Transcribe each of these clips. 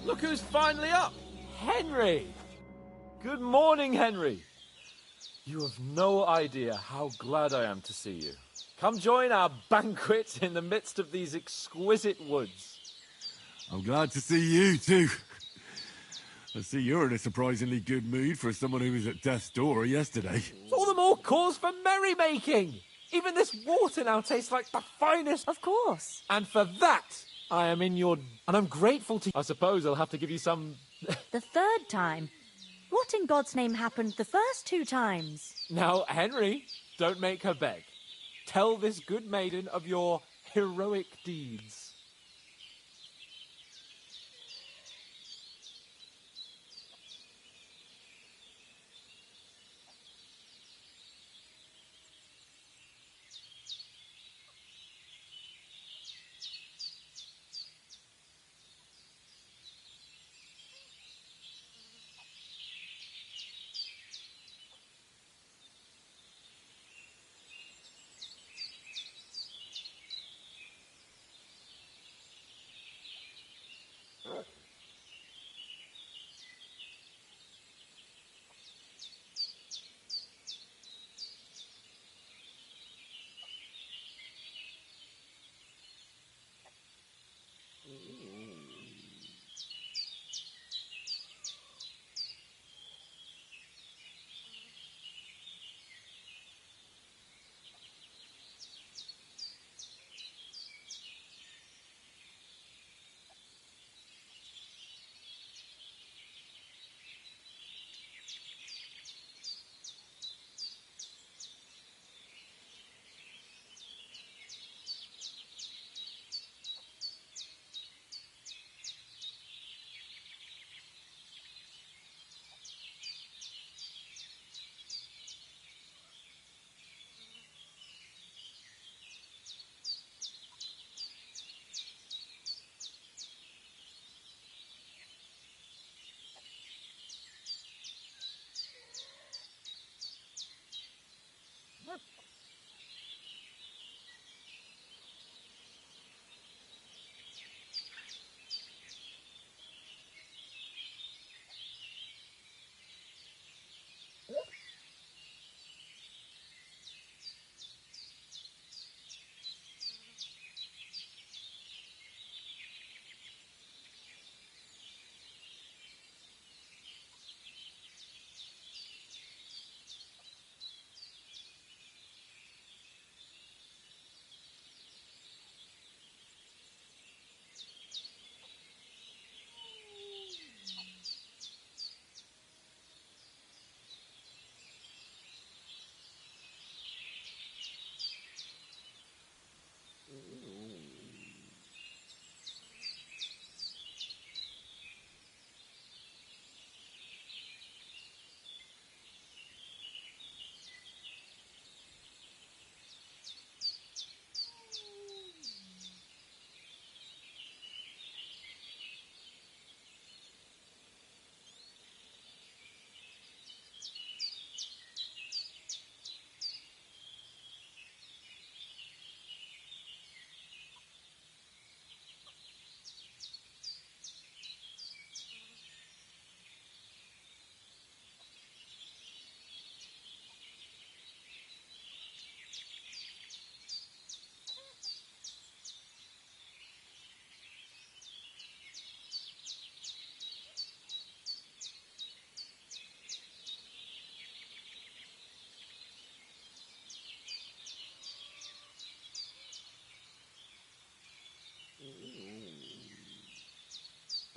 Look who's finally up! Henry! Good morning, Henry! You have no idea how glad I am to see you. Come join our banquet in the midst of these exquisite woods. I'm glad to see you, too. I see you're in a surprisingly good mood for someone who was at death's door yesterday. It's all the more cause for merrymaking! Even this water now tastes like the finest... Of course. And for that, I am in your... And I'm grateful to you. I suppose I'll have to give you some... The third time? What in God's name happened the first 2 times? Now, Henry, don't make her beg. Tell this good maiden of your heroic deeds.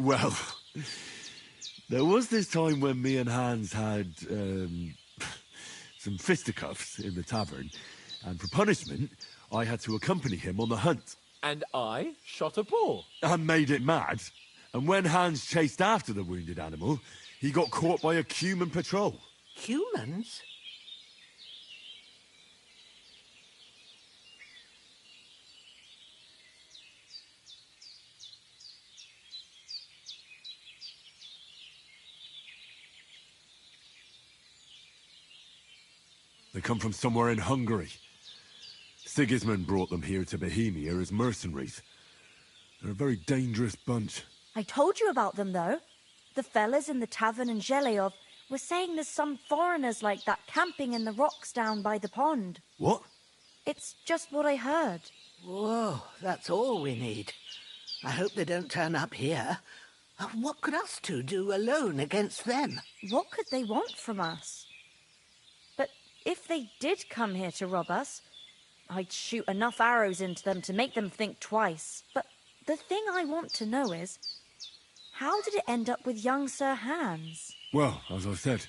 Well, there was this time when me and Hans had, some fisticuffs in the tavern, and for punishment, I had to accompany him on the hunt. And I shot a boar. And made it mad. And when Hans chased after the wounded animal, he got caught by a human patrol. Humans? They come from somewhere in Hungary. Sigismund brought them here to Bohemia as mercenaries. They're a very dangerous bunch. I told you about them, though. The fellas in the tavern in Zheleov were saying there's some foreigners like that camping in the rocks down by the pond. What? It's just what I heard. Whoa, that's all we need. I hope they don't turn up here. What could us two do alone against them? What could they want from us? But if they did come here to rob us, I'd shoot enough arrows into them to make them think twice. But the thing I want to know is, how did it end up with young Sir Hans? Well, as I said,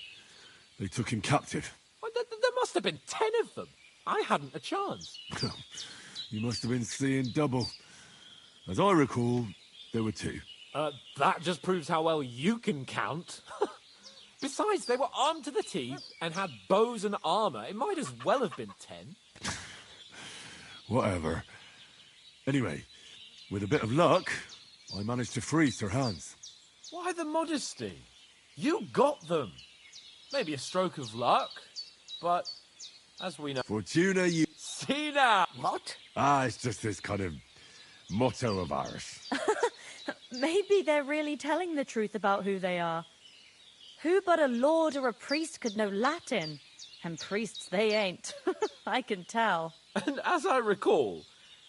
they took him captive. Well, there must have been 10 of them. I hadn't a chance. You must have been seeing double. As I recall, there were 2. That just proves how well you can count. Besides, they were armed to the teeth and had bows and armor. It might as well have been 10. Whatever. Anyway, with a bit of luck, I managed to free Sir Hans. Why the modesty? You got them. Maybe a stroke of luck, but as we know... Fortuna you... See now! What? It's just this kind of motto of ours. Maybe they're really telling the truth about who they are. Who but a lord or a priest could know Latin? And priests they ain't. I can tell. And as I recall,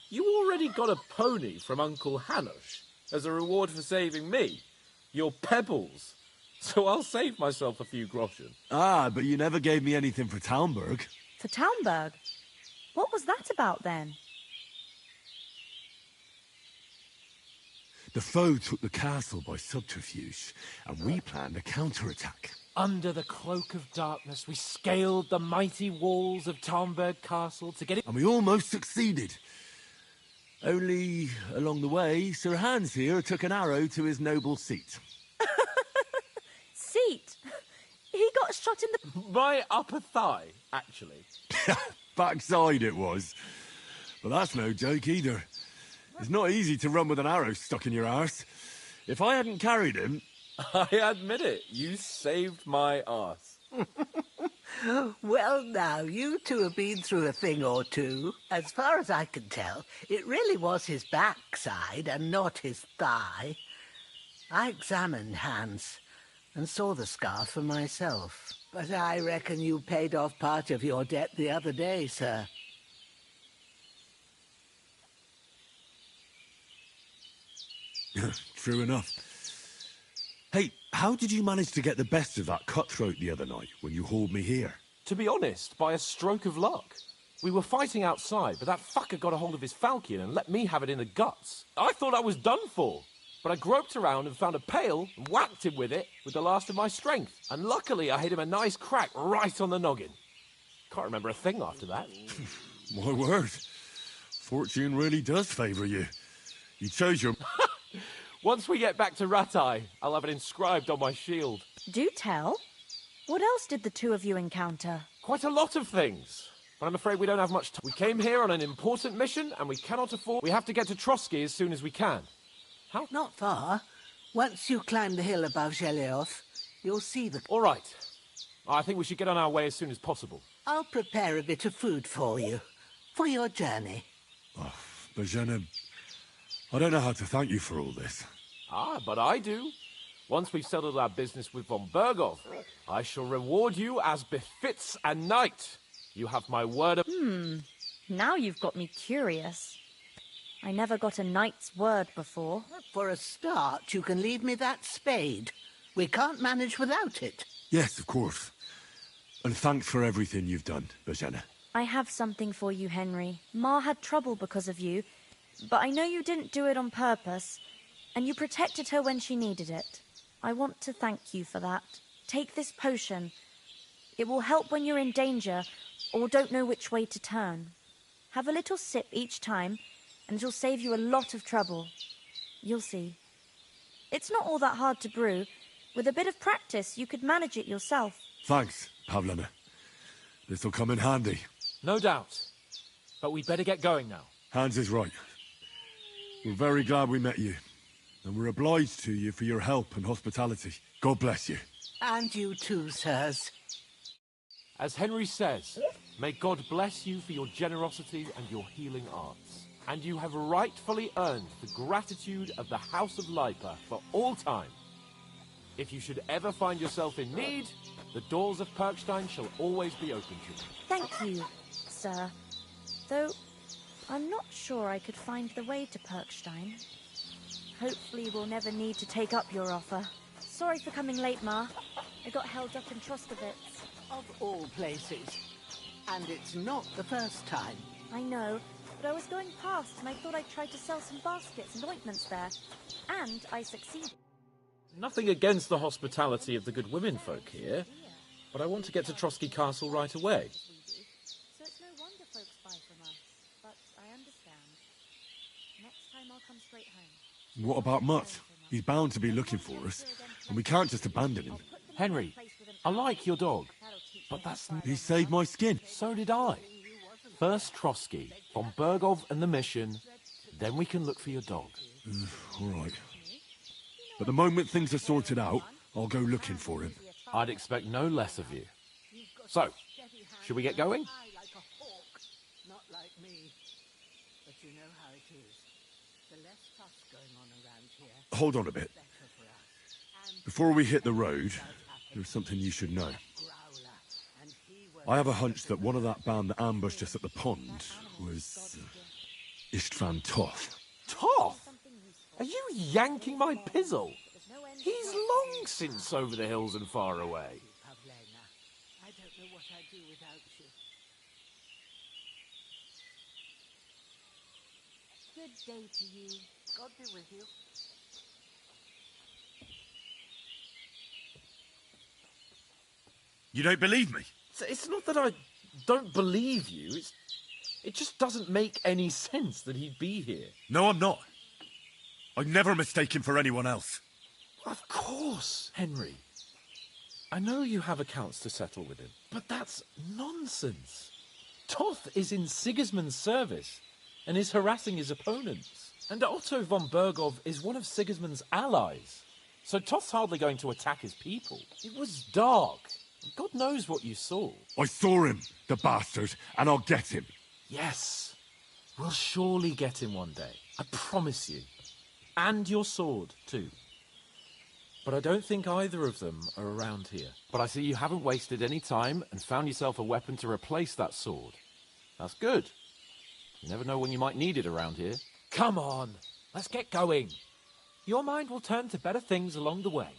you already got a pony from Uncle Hanush as a reward for saving me. Your pebbles. So I'll save myself a few groschen. But you never gave me anything for Talmberg. For Talmberg? What was that about then? The foe took the castle by subterfuge, and we planned a counterattack. Under the cloak of darkness, we scaled the mighty walls of Talmberg Castle to get it... And we almost succeeded. Only, along the way, Sir Hans here took an arrow to his noble seat. Seat? He got shot in the... My upper thigh, actually. Backside it was. But that's no joke either. It's not easy to run with an arrow stuck in your arse. If I hadn't carried him... I admit it, you saved my arse. Well, now, you two have been through a thing or two. As far as I can tell, it really was his backside and not his thigh. I examined Hans and saw the scar for myself. But I reckon you paid off part of your debt the other day, sir. True enough. Hey, how did you manage to get the best of that cutthroat the other night when you hauled me here? To be honest, by a stroke of luck. We were fighting outside, but that fucker got a hold of his falchion and let me have it in the guts. I thought I was done for, but I groped around and found a pail and whacked him with it with the last of my strength. And luckily I hit him a nice crack right on the noggin. Can't remember a thing after that. My word. Fortune really does favour you. You chose your... Once we get back to Ratai, I'll have it inscribed on my shield. Do tell. What else did the two of you encounter? Quite a lot of things. But I'm afraid we don't have much time. We came here on an important mission, and we cannot afford... We have to get to Trotsky as soon as we can. How? Not far. Once you climb the hill above Zheleov, you'll see the... All right. I think we should get on our way as soon as possible. I'll prepare a bit of food for you, for your journey. Oh, Bozhena, I don't know how to thank you for all this. But I do. Once we've settled our business with von Bergov, I shall reward you as befits a knight. You have my word of... Now you've got me curious. I never got a knight's word before. For a start, you can leave me that spade. We can't manage without it. Yes, of course. And thanks for everything you've done, Bozhena. I have something for you, Henry. Ma had trouble because of you, but I know you didn't do it on purpose. and you protected her when she needed it. I want to thank you for that. Take this potion. It will help when you're in danger or don't know which way to turn. Have a little sip each time, and it'll save you a lot of trouble. You'll see. It's not all that hard to brew. With a bit of practice, you could manage it yourself. Thanks, Pavlina. This'll come in handy. No doubt. But we'd better get going now. Hans is right. We're very glad we met you. And we're obliged to you for your help and hospitality. God bless you. And you too, sirs. As Henry says, may God bless you for your generosity and your healing arts. And you have rightfully earned the gratitude of the House of Lipa for all time. If you should ever find yourself in need, the doors of Perkstein shall always be open to you. Thank you, sir. Though, I'm not sure I could find the way to Perkstein. Hopefully we'll never need to take up your offer. Sorry for coming late, Ma. I got held up in Troskovitz. Of all places. And it's not the first time. I know, but I was going past and I thought I'd try to sell some baskets and ointments there. And I succeeded. Nothing against the hospitality of the good women folk here, but I want to get to Trotsky Castle right away. So it's no wonder folks buy from us, but I understand. Next time I'll come straight home. What about Mutt? He's bound to be looking for us, and we can't just abandon him. Henry, I like your dog, but that's... He saved my skin. So did I. First Trotsky, von Bergov and the mission, then we can look for your dog. All right. But the moment things are sorted out, I'll go looking for him. I'd expect no less of you. So, should we get going? Not like me. But you know how it is. The less fuss going on around here, Hold on a bit. better for us. And Before we hit the road, there's something you should know. Growler, and he was I have a hunch that one of that band that ambushed us at the pond was Istvan Toth. Toth? Are you yanking my pizzle? He's long since over the hills and far away. Pavlena. I don't know what I'd do without you. Good day to you. God be with you. You don't believe me? It's not that I don't believe you. It just doesn't make any sense that he'd be here. No, I'm not. I'd never mistake him for anyone else. Of course, Henry. I know you have accounts to settle with him, but that's nonsense. Toth is in Sigismund's service and is harassing his opponents. And Otto von Bergov is one of Sigismund's allies. So Toth's hardly going to attack his people. It was dark. God knows what you saw. I saw him, the bastard, and I'll get him. Yes, we'll surely get him one day. I promise you. And your sword, too. But I don't think either of them are around here. But I see you haven't wasted any time and found yourself a weapon to replace that sword. That's good. You never know when you might need it around here. Come on, let's get going. Your mind will turn to better things along the way.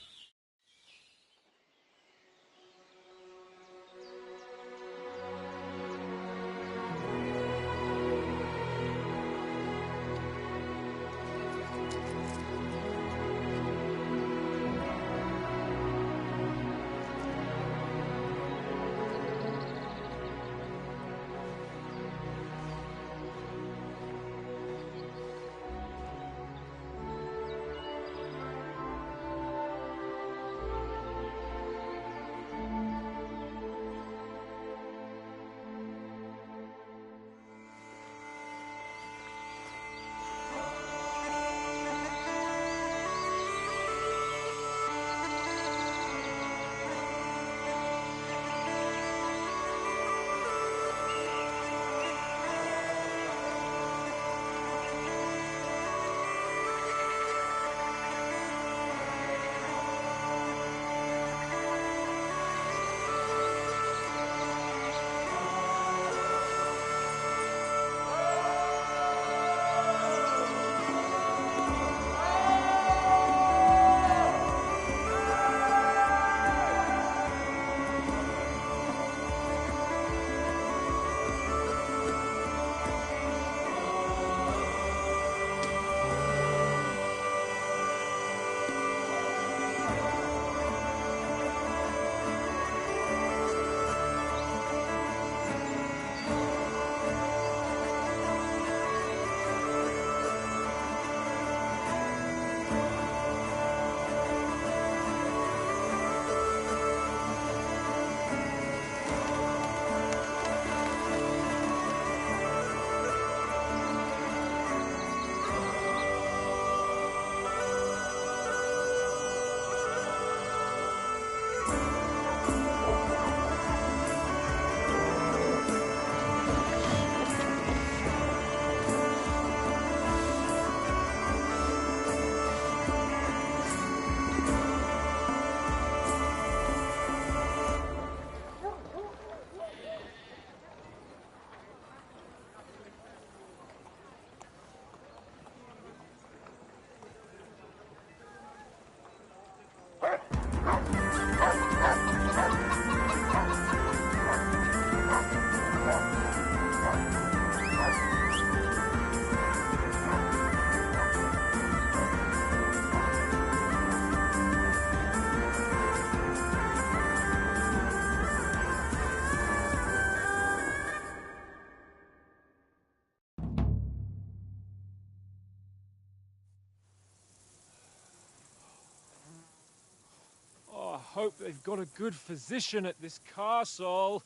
hope they've got a good physician at this castle.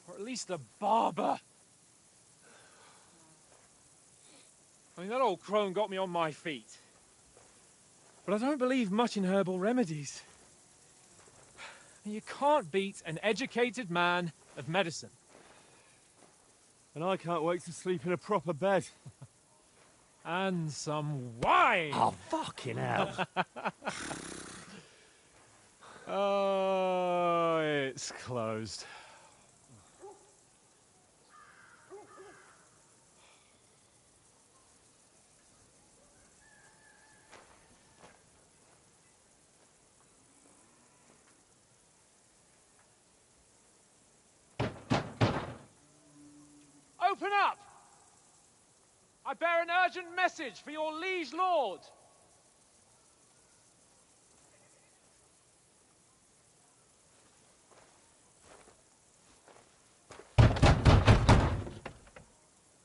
Or at least a barber. I mean, that old crone got me on my feet. But I don't believe much in herbal remedies. You can't beat an educated man of medicine. And I can't wait to sleep in a proper bed. And some wine! Oh, fucking hell. Oh, it's closed. Open up! I bear an urgent message for your liege lord.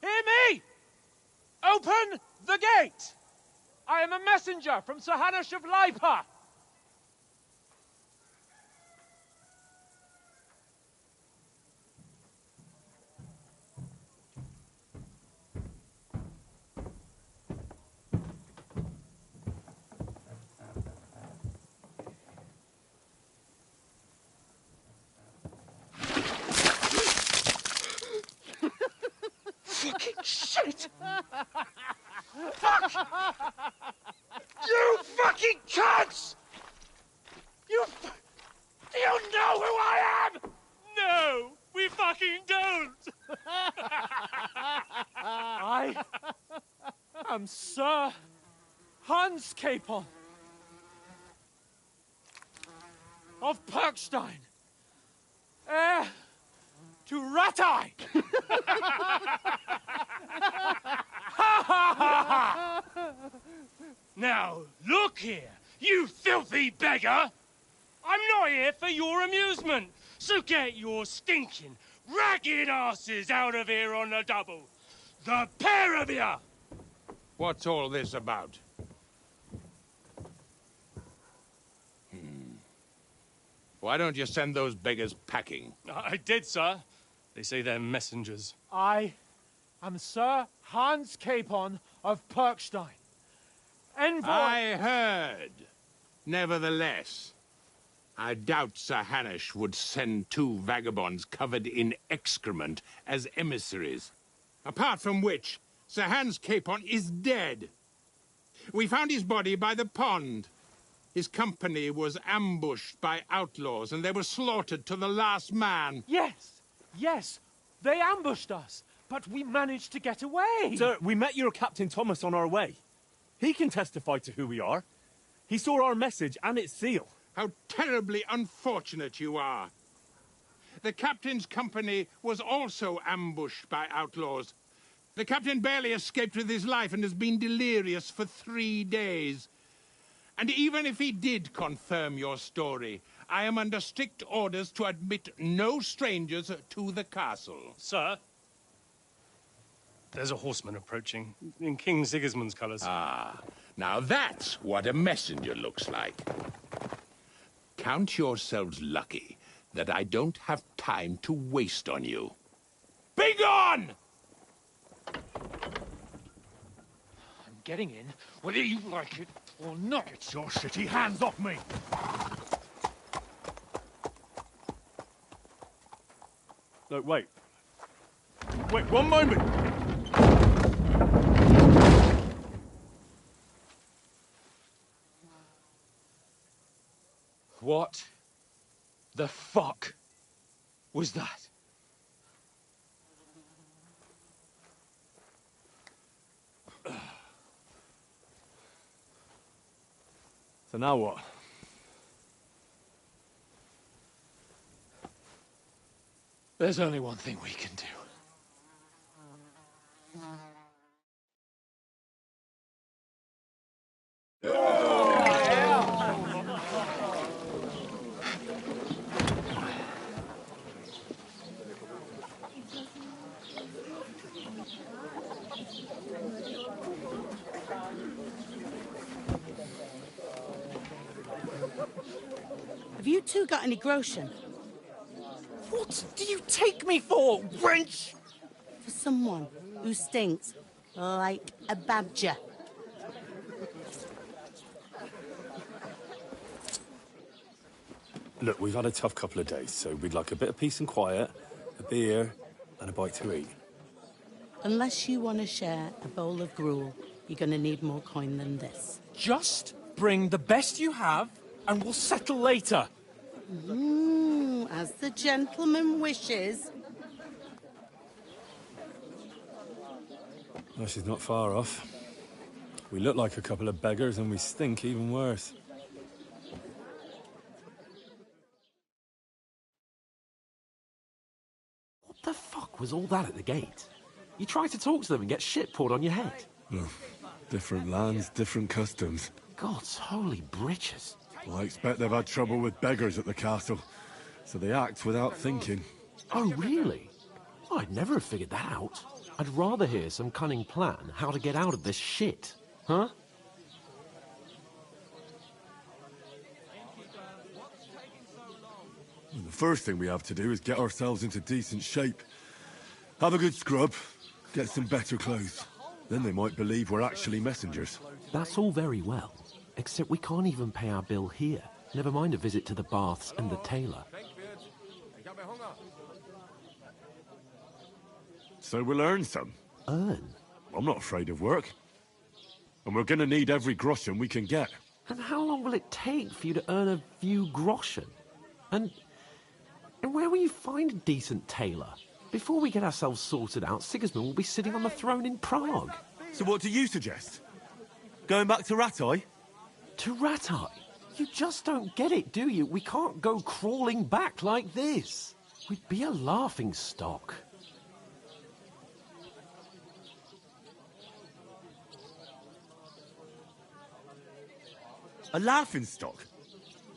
Hear me! Open the gate! I am a messenger from Sir Hanush of Lipa. Fucking shit! Fuck! You fucking cunts! Do you know who I am? No, we fucking don't! I am Sir Hans Capon of Perkstein, heir to Ratai! Now, look here, you filthy beggar! I'm not here for your amusement, so get your stinking, ragged asses out of here on the double. The pair of you! What's all this about? Why don't you send those beggars packing? I did, sir. They say they're messengers. I am Sir Hans Capon of Perkstein. Envoy... I heard. Nevertheless, I doubt Sir Hanush would send two vagabonds covered in excrement as emissaries. Apart from which, Sir Hans Capon is dead. We found his body by the pond. His company was ambushed by outlaws, and they were slaughtered to the last man. Yes, yes, they ambushed us, but we managed to get away. Sir, we met your Captain Thomas on our way. He can testify to who we are. He saw our message and its seal. How terribly unfortunate you are. The captain's company was also ambushed by outlaws. The captain barely escaped with his life and has been delirious for 3 days. And even if he did confirm your story, I am under strict orders to admit no strangers to the castle. Sir, there's a horseman approaching, in King Sigismund's colours. Ah, now that's what a messenger looks like. Count yourselves lucky that I don't have time to waste on you. Be gone! I'm getting in, whether you like it or not. Get your shitty hands off me! No, wait. Wait, one moment! What the fuck was that? So now what? There's only one thing we can do. two got any groschen? What do you take me for, wench? For someone who stinks like a badger. Look, we've had a tough couple of days, so we'd like a bit of peace and quiet, a beer, and a bite to eat. Unless you want to share a bowl of gruel, you're going to need more coin than this. Just bring the best you have, and we'll settle later. As the gentleman wishes. Well, she's not far off. We look like a couple of beggars, and we stink even worse. What the fuck was all that at the gate? You try to talk to them and get shit poured on your head. Well, different lands, different customs. God's holy britches. Well, I expect they've had trouble with beggars at the castle, so they act without thinking. Oh, really? I'd never have figured that out. I'd rather hear some cunning plan how to get out of this shit. Huh? Well, the first thing we have to do is get ourselves into decent shape. Have a good scrub, get some better clothes. Then they might believe we're actually messengers. That's all very well, except we can't even pay our bill here. Never mind a visit to the baths and the tailor. So we'll earn some. Earn? I'm not afraid of work. And we're gonna need every groschen we can get. And how long will it take for you to earn a few groschen? And where will you find a decent tailor? Before we get ourselves sorted out, Sigismund will be sitting on the throne in Prague. So what do you suggest? Going back to Rattay? To Rattay? You just don't get it, do you? We can't go crawling back like this. We'd be a laughing stock. A laughingstock?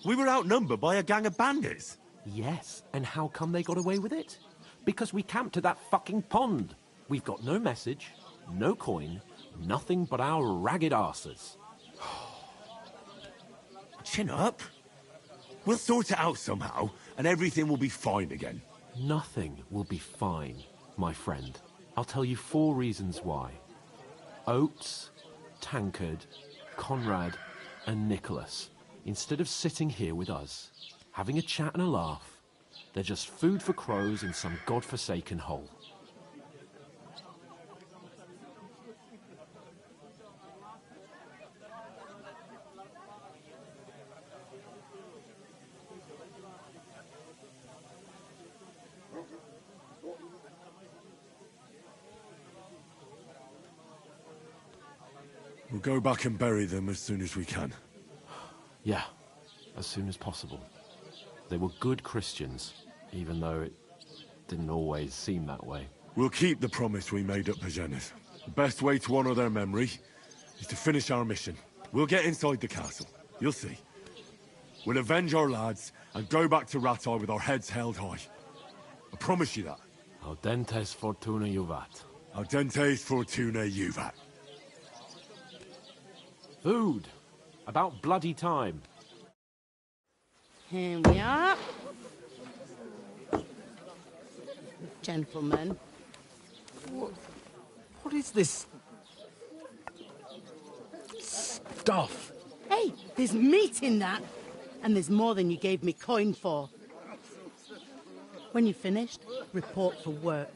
We were outnumbered by a gang of bandits. Yes, and how come they got away with it? Because we camped at that fucking pond. We've got no message, no coin, nothing but our ragged arses. Chin up. We'll sort it out somehow, and everything will be fine again. Nothing will be fine, my friend. I'll tell you 4 reasons why. Oates, Tankard, Conrad, and Nicholas, instead of sitting here with us, having a chat and a laugh, they're just food for crows in some godforsaken hole. We'll go back and bury them as soon as we can. Yeah, as soon as possible. They were good Christians, even though it didn't always seem that way. We'll keep the promise we made at Pagenes. The best way to honor their memory is to finish our mission. We'll get inside the castle. You'll see. We'll avenge our lads and go back to Rattay with our heads held high. I promise you that. Audentes fortuna juvat. Audentes fortuna juvat. Food. About bloody time. Here we are. Gentlemen. What is this stuff? Hey, there's meat in that. And there's more than you gave me coin for. When you're finished, report for work.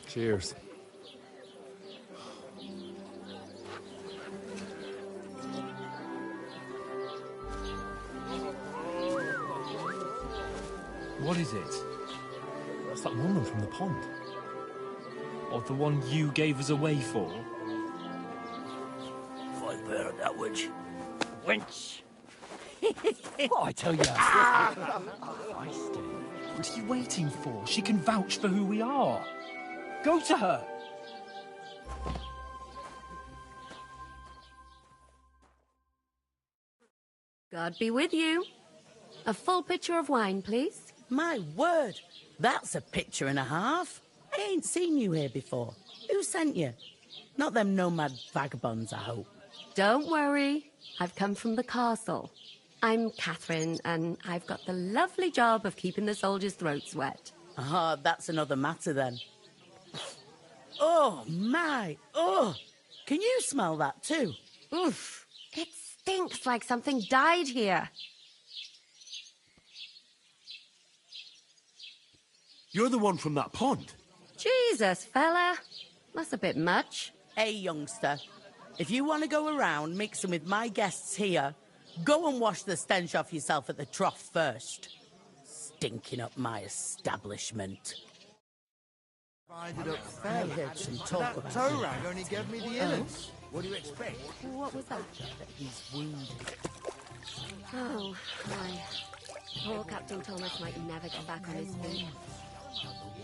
Cheers. What is it? That's that woman from the pond. Or the one you gave us away for? Fight better, that witch. Wench! What I tell you? What are you waiting for? She can vouch for who we are. Go to her. God be with you. A full pitcher of wine, please. My word, that's a picture and a half. I ain't seen you here before. Who sent you? Not them nomad vagabonds, I hope. Don't worry. I've come from the castle. I'm Catherine, and I've got the lovely job of keeping the soldiers' throats wet. Ah, that's another matter then. Oh, my. Oh, can you smell that too? Oof. It stinks like something died here. You're the one from that pond. Jesus, fella. That's a bit much. Hey, youngster. If you want to go around mixing with my guests here, go and wash the stench off yourself at the trough first. Stinking up my establishment. I heard some talk about toe rag only gave me the innards. What do you expect? What was that? He's wounded. Oh, my. Poor Captain Thomas might never get back on his feet.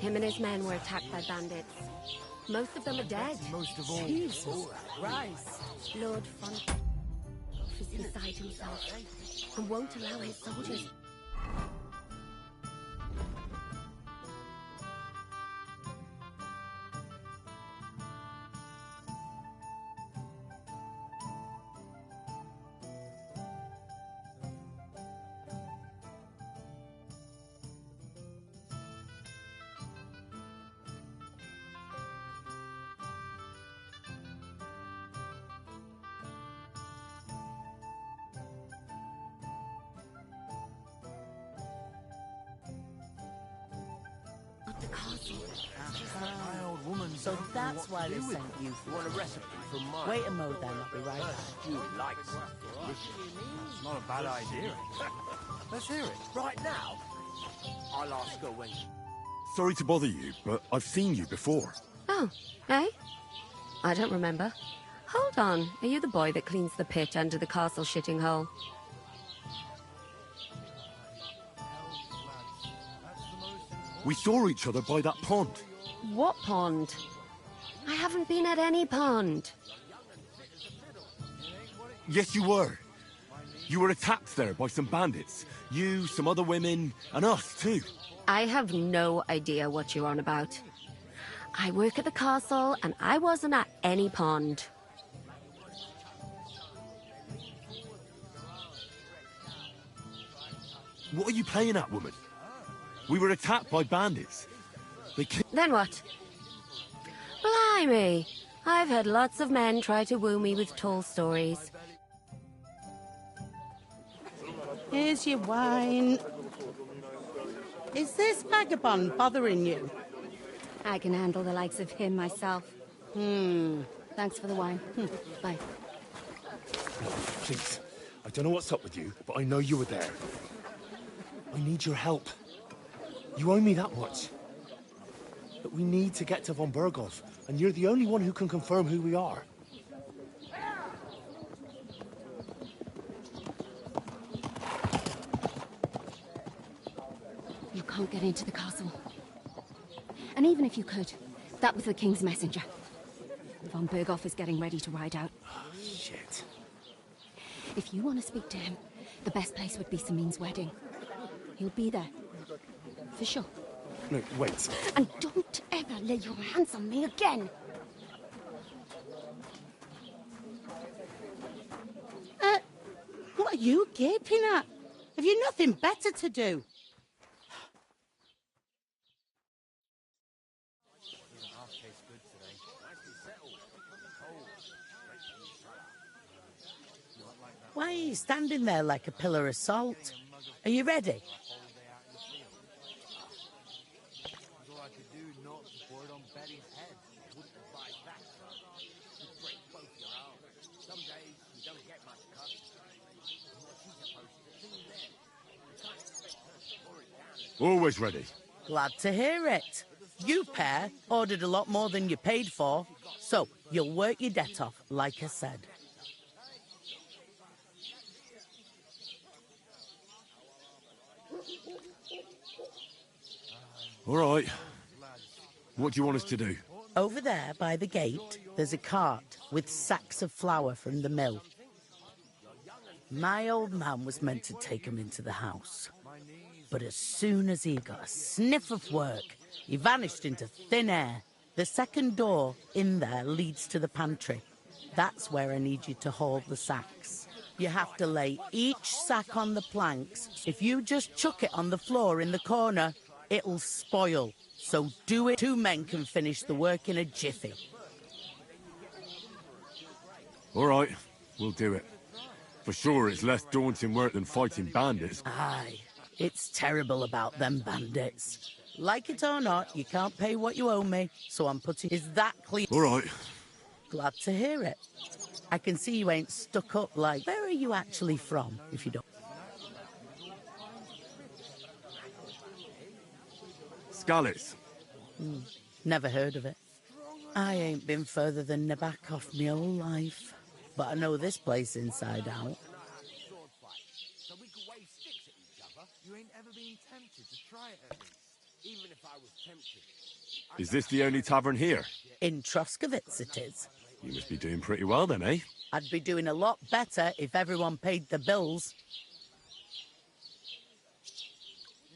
Him and his men were attacked by bandits. Most of them are dead. Most of all. Jesus Christ. Lord Font is beside himself and won't allow his soldiers. The castle. My old woman. So that's why they sent you. You want a recipe from mine? Wait a mo then, I'll be right back. You like it. It's not a bad idea. Let's hear it. Right now. I'll ask her when. Sorry to bother you, but I've seen you before. Oh, eh? I don't remember. Hold on. Are you the boy that cleans the pit under the castle shitting hole? We saw each other by that pond. What pond? I haven't been at any pond. Yes, you were. You were attacked there by some bandits. You, some other women, and us too. I have no idea what you're on about. I work at the castle, and I wasn't at any pond. What are you playing at, woman? We were attacked by bandits. Then what? Blimey! I've had lots of men try to woo me with tall stories. Here's your wine. Is this vagabond bothering you? I can handle the likes of him myself. Thanks for the wine. Bye. Please, I don't know what's up with you, but I know you were there. I need your help. You owe me that much. But we need to get to von Berghoff, and you're the only one who can confirm who we are. You can't get into the castle. And even if you could, that was the King's messenger. Von Berghoff is getting ready to ride out. Oh, shit. If you want to speak to him, the best place would be Samin's wedding. He'll be there. For sure. No, wait. And don't ever lay your hands on me again! What are you gaping at? Have you nothing better to do? Why are you standing there like a pillar of salt? Are you ready? Always ready. Glad to hear it. You pair ordered a lot more than you paid for, so you'll work your debt off, like I said. All right. What do you want us to do? Over there, by the gate, there's a cart with sacks of flour from the mill. My old man was meant to take 'em into the house. But as soon as he got a sniff of work, he vanished into thin air. The second door in there leads to the pantry. That's where I need you to hold the sacks. You have to lay each sack on the planks. If you just chuck it on the floor in the corner, it'll spoil. So do it. 2 men can finish the work in a jiffy. All right, we'll do it. For sure, it's less daunting work than fighting bandits. Aye, it's terrible about them bandits. Like it or not, you can't pay what you owe me, so I'm putting... Is that clear? All right. Glad to hear it. I can see you ain't stuck up like... Where are you actually from, if you don't... Scallis. Never heard of it. I ain't been further than Nabakov my whole life. But I know this place inside out. So we could wave sticks at each other. You ain't ever been tempted to try it at least. Even if I was tempted. Is this the only tavern here? In Troskovitz it is. You must be doing pretty well then, eh? I'd be doing a lot better if everyone paid the bills.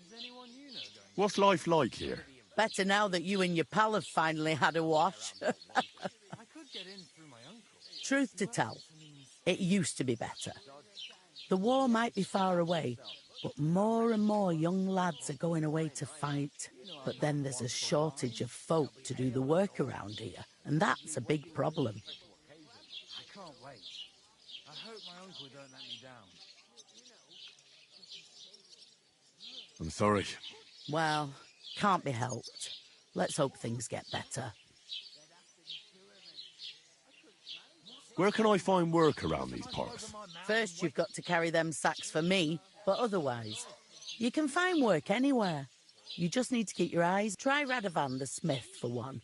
Is anyone you know going? What's life like here? Better now that you and your pal have finally had a wash. I could get in through my uncle. Truth to tell, it used to be better. The war might be far away, but more and more young lads are going away to fight. But then there's a shortage of folk to do the work around here, and that's a big problem. I can't wait. I hope my uncle don't let me down. I'm sorry. Well, can't be helped. Let's hope things get better. Where can I find work around these parts? First, you've got to carry them sacks for me, but otherwise, you can find work anywhere. You just need to keep your eyes. Try Radovan the smith, for one.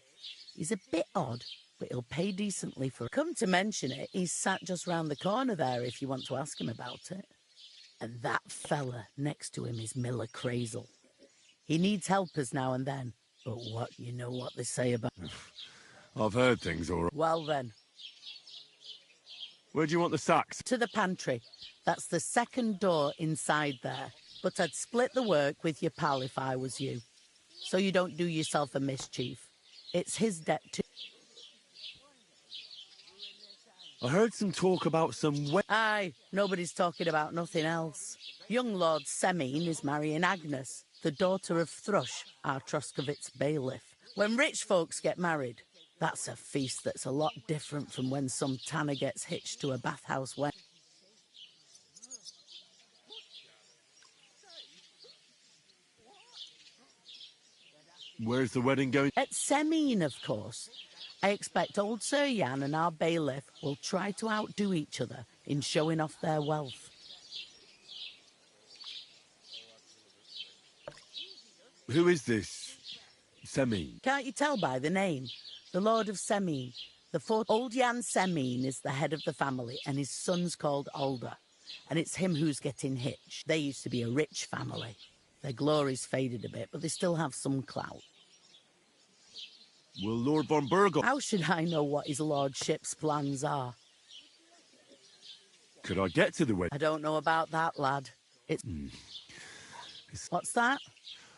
He's a bit odd, but he'll pay decently for it. Come to mention it, he's sat just round the corner there if you want to ask him about it. And that fella next to him is Miller Crazel. He needs helpers now and then, but you know what they say about... I've heard things, all right. Well then. Where do you want the sacks? To the pantry. That's the second door inside there. But I'd split the work with your pal if I was you. So you don't do yourself a mischief. It's his debt too. I heard some talk about some... Aye, nobody's talking about nothing else. Young Lord Semine is marrying Agnes, the daughter of Thrush, our Troskovitz bailiff. When rich folks get married, that's a feast that's a lot different from when some tanner gets hitched to a bathhouse wedding. Where's the wedding going? At Semine, of course. I expect old Sir Jan and our bailiff will try to outdo each other in showing off their wealth. Who is this Semine? Can't you tell by the name? The Lord of Semine. The fourth old Jan Semine is the head of the family, and his son's called Alder. And it's him who's getting hitched. They used to be a rich family. Their glory's faded a bit, but they still have some clout. Will Lord von Burgle... How should I know what his lordship's plans are? Could I get to the wedding? I don't know about that, lad. What's that?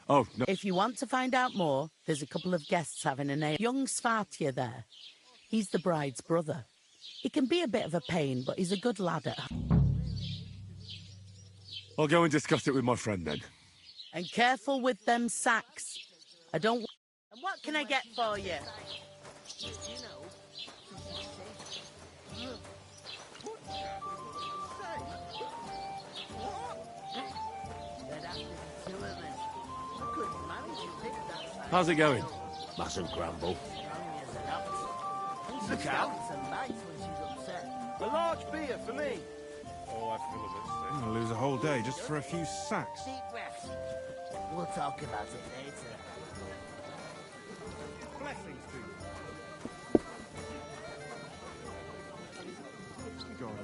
Oh, no. If you want to find out more, there's a couple of guests having a name. Young Svartje there. He's the bride's brother. He can be a bit of a pain, but he's a good lad at home. I'll go and discuss it with my friend then. And careful with them sacks. I don't... And what can I get for you? How's it going? Mustn't grumble. Look out! A large beer for me. Oh, I feel a bit sick. I'm gonna lose a whole day just for a few sacks. Deep breaths. We'll talk about it later. Blessings to you. God,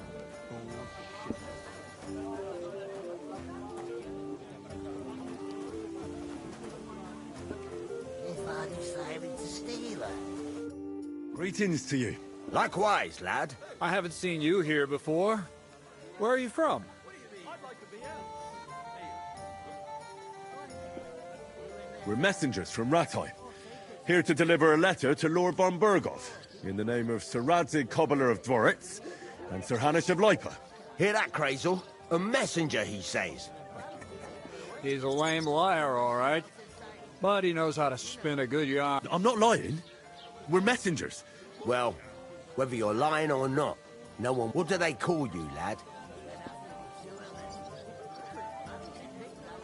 If I decided to steal her. Greetings to you. Likewise, lad. I haven't seen you here before. Where are you from? We're messengers from Ratai, here to deliver a letter to Lord von Burgov. In the name of Sir Radzig, Cobbler of Dworitz, and Sir Hanush of Lipa. Hear that, Crazel? A messenger, he says. He's a lame liar, all right. But he knows how to spin a good yarn. I'm not lying. We're messengers. Well, whether you're lying or not, no one... What do they call you, lad?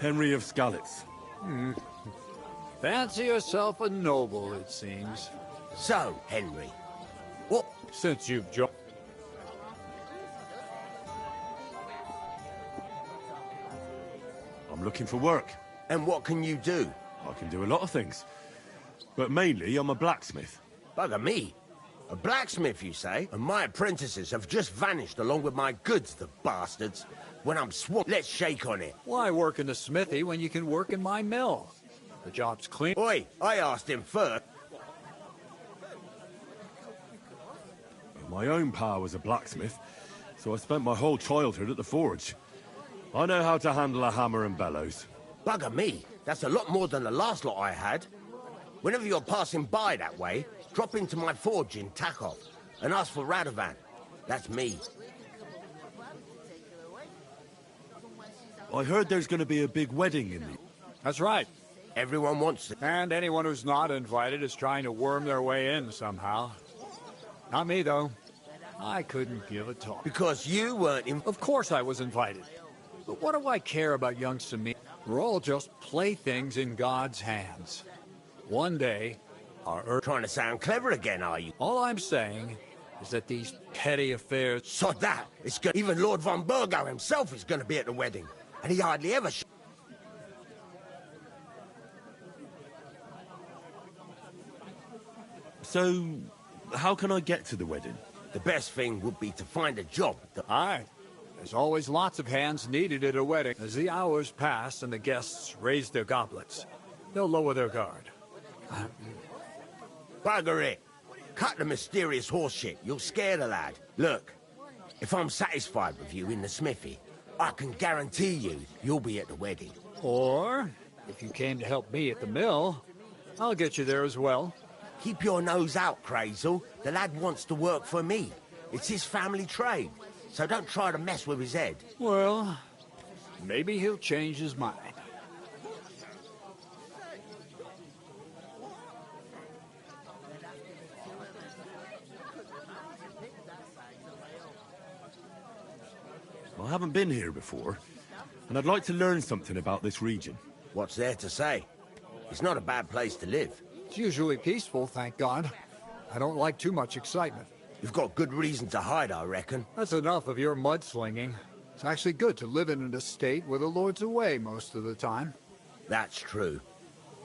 Henry of Skalitz. Fancy yourself a noble, it seems. So, Henry, what... Since you've joined... I'm looking for work. And what can you do? I can do a lot of things. But mainly, I'm a blacksmith. Bugger me. A blacksmith, you say? And my apprentices have just vanished along with my goods, the bastards. When I'm swamped, let's shake on it. Why work in the smithy when you can work in my mill? The job's clean. Oi, I asked him first. My own pa was a blacksmith, so I spent my whole childhood at the forge. I know how to handle a hammer and bellows. Bugger me. That's a lot more than the last lot I had. Whenever you're passing by that way, drop into my forge in Takov and ask for Radovan. That's me. I heard there's going to be a big wedding in the... That's right. Everyone wants it. And anyone who's not invited is trying to worm their way in somehow. Not me, though. I couldn't give a talk. Because you weren't Of course I was invited. But what do I care about young Sami? We're all just playthings in God's hands. One day, our Earth... Trying to sound clever again, are you? All I'm saying is that these petty affairs... Sod that! It's good. Even Lord von Burgo himself is going to be at the wedding. And he hardly ever... So, how can I get to the wedding? The best thing would be to find a job. Aye. There's always lots of hands needed at a wedding. As the hours pass and the guests raise their goblets, they'll lower their guard. Bugger it. Cut the mysterious horse shit. You'll scare the lad. Look, if I'm satisfied with you in the smithy, I can guarantee you'll be at the wedding. Or, if you came to help me at the mill, I'll get you there as well. Keep your nose out, Crazel. The lad wants to work for me. It's his family trade, so don't try to mess with his head. Well, maybe he'll change his mind. I haven't been here before, and I'd like to learn something about this region. What's there to say? It's not a bad place to live. It's usually peaceful, thank God. I don't like too much excitement. You've got good reason to hide, I reckon. That's enough of your mudslinging. It's actually good to live in an estate where the Lord's away most of the time. That's true.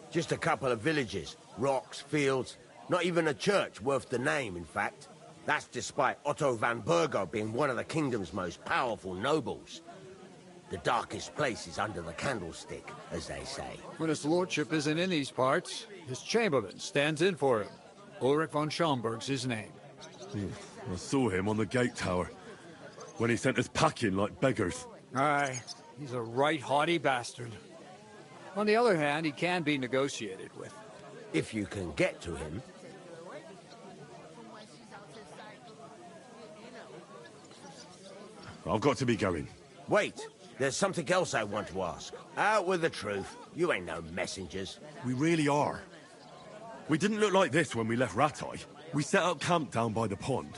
Just a couple of villages, rocks, fields, not even a church worth the name, in fact. That's despite Otto van Burgo being one of the kingdom's most powerful nobles. The darkest place is under the candlestick, as they say. When his lordship isn't in these parts, his chamberlain stands in for him. Ulrich von Schaumburg's his name. I saw him on the gate tower, when he sent us packing like beggars. Aye, he's a right haughty bastard. On the other hand, he can be negotiated with. If you can get to him. I've got to be going. Wait, there's something else I want to ask. Out with the truth. You ain't no messengers. We really are. We didn't look like this when we left Ratai. We set up camp down by the pond,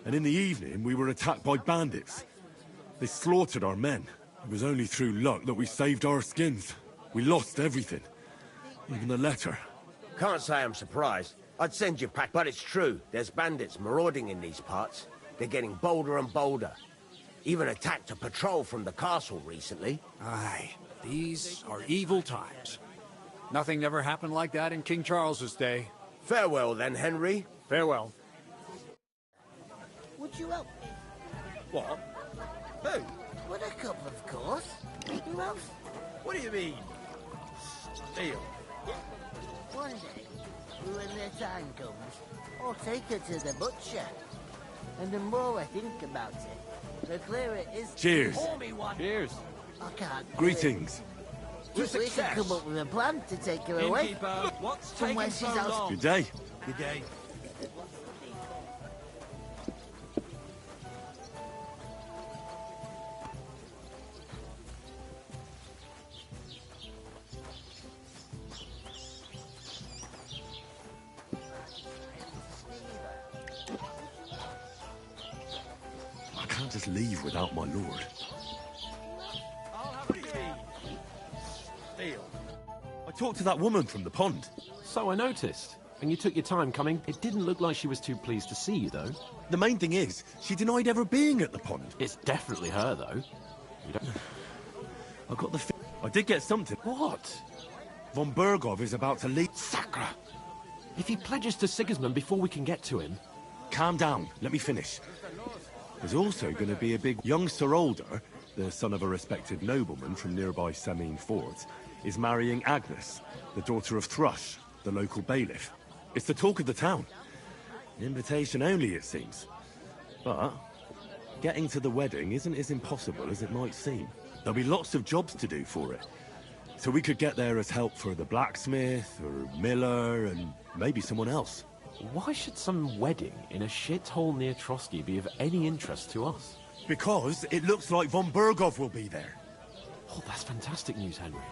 and in the evening we were attacked by bandits. They slaughtered our men. It was only through luck that we saved our skins. We lost everything, even the letter. Can't say I'm surprised. I'd send you back, but it's true. There's bandits marauding in these parts. They're getting bolder and bolder. Even attacked a patrol from the castle recently. Aye, these are evil times. Nothing ever happened like that in King Charles's day. Farewell then, Henry. Farewell. Would you help me? What? Who? With a couple, of course. Who else? What do you mean? Steal? One day, when the time comes, I'll take her to the butcher. And the more I think about it, the clearer it is. Cheers. Pour me one. Cheers. I can't. Greetings. To We can success. come up with a plan to take her away. Innkeeper, what's From where taking she's so out. long? Good day. Good day. can't just leave without my lord. I'll have a feed. Deal. I talked to that woman from the pond. So I noticed. And you took your time coming. It didn't look like she was too pleased to see you, though. The main thing is, she denied ever being at the pond. It's definitely her, though. You don't... I got the I did get something. What? Von Bergov is about to leave. Sacre! If he pledges to Sigismund before we can get to him... Calm down. Let me finish. There's also going to be a big... Young Sir Older, the son of a respected nobleman from nearby Semine Fort, is marrying Agnes, the daughter of Thrush, the local bailiff. It's the talk of the town. Invitation only, it seems. But getting to the wedding isn't as impossible as it might seem. There'll be lots of jobs to do for it. So we could get there as help for the blacksmith, or miller, and maybe someone else. Why should some wedding in a shithole near Trotsky be of any interest to us? Because it looks like von Bergov will be there. Oh, that's fantastic news, Henry.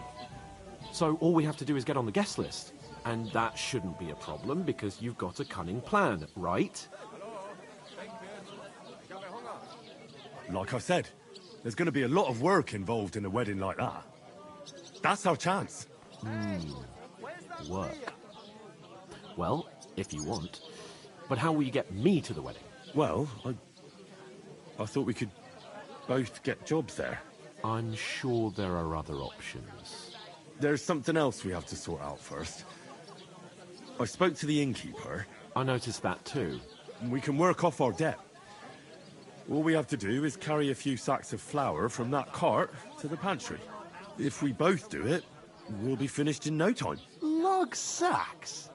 So all we have to do is get on the guest list. And that shouldn't be a problem, because you've got a cunning plan, right? Like I said, there's going to be a lot of work involved in a wedding like that. That's our chance. Work. Well, if you want. But how will you get me to the wedding? Well, I thought we could both get jobs there. I'm sure there are other options. There's something else we have to sort out first. I spoke to the innkeeper. I noticed that too. We can work off our debt. All we have to do is carry a few sacks of flour from that cart to the pantry. If we both do it, we'll be finished in no time. Lug sacks?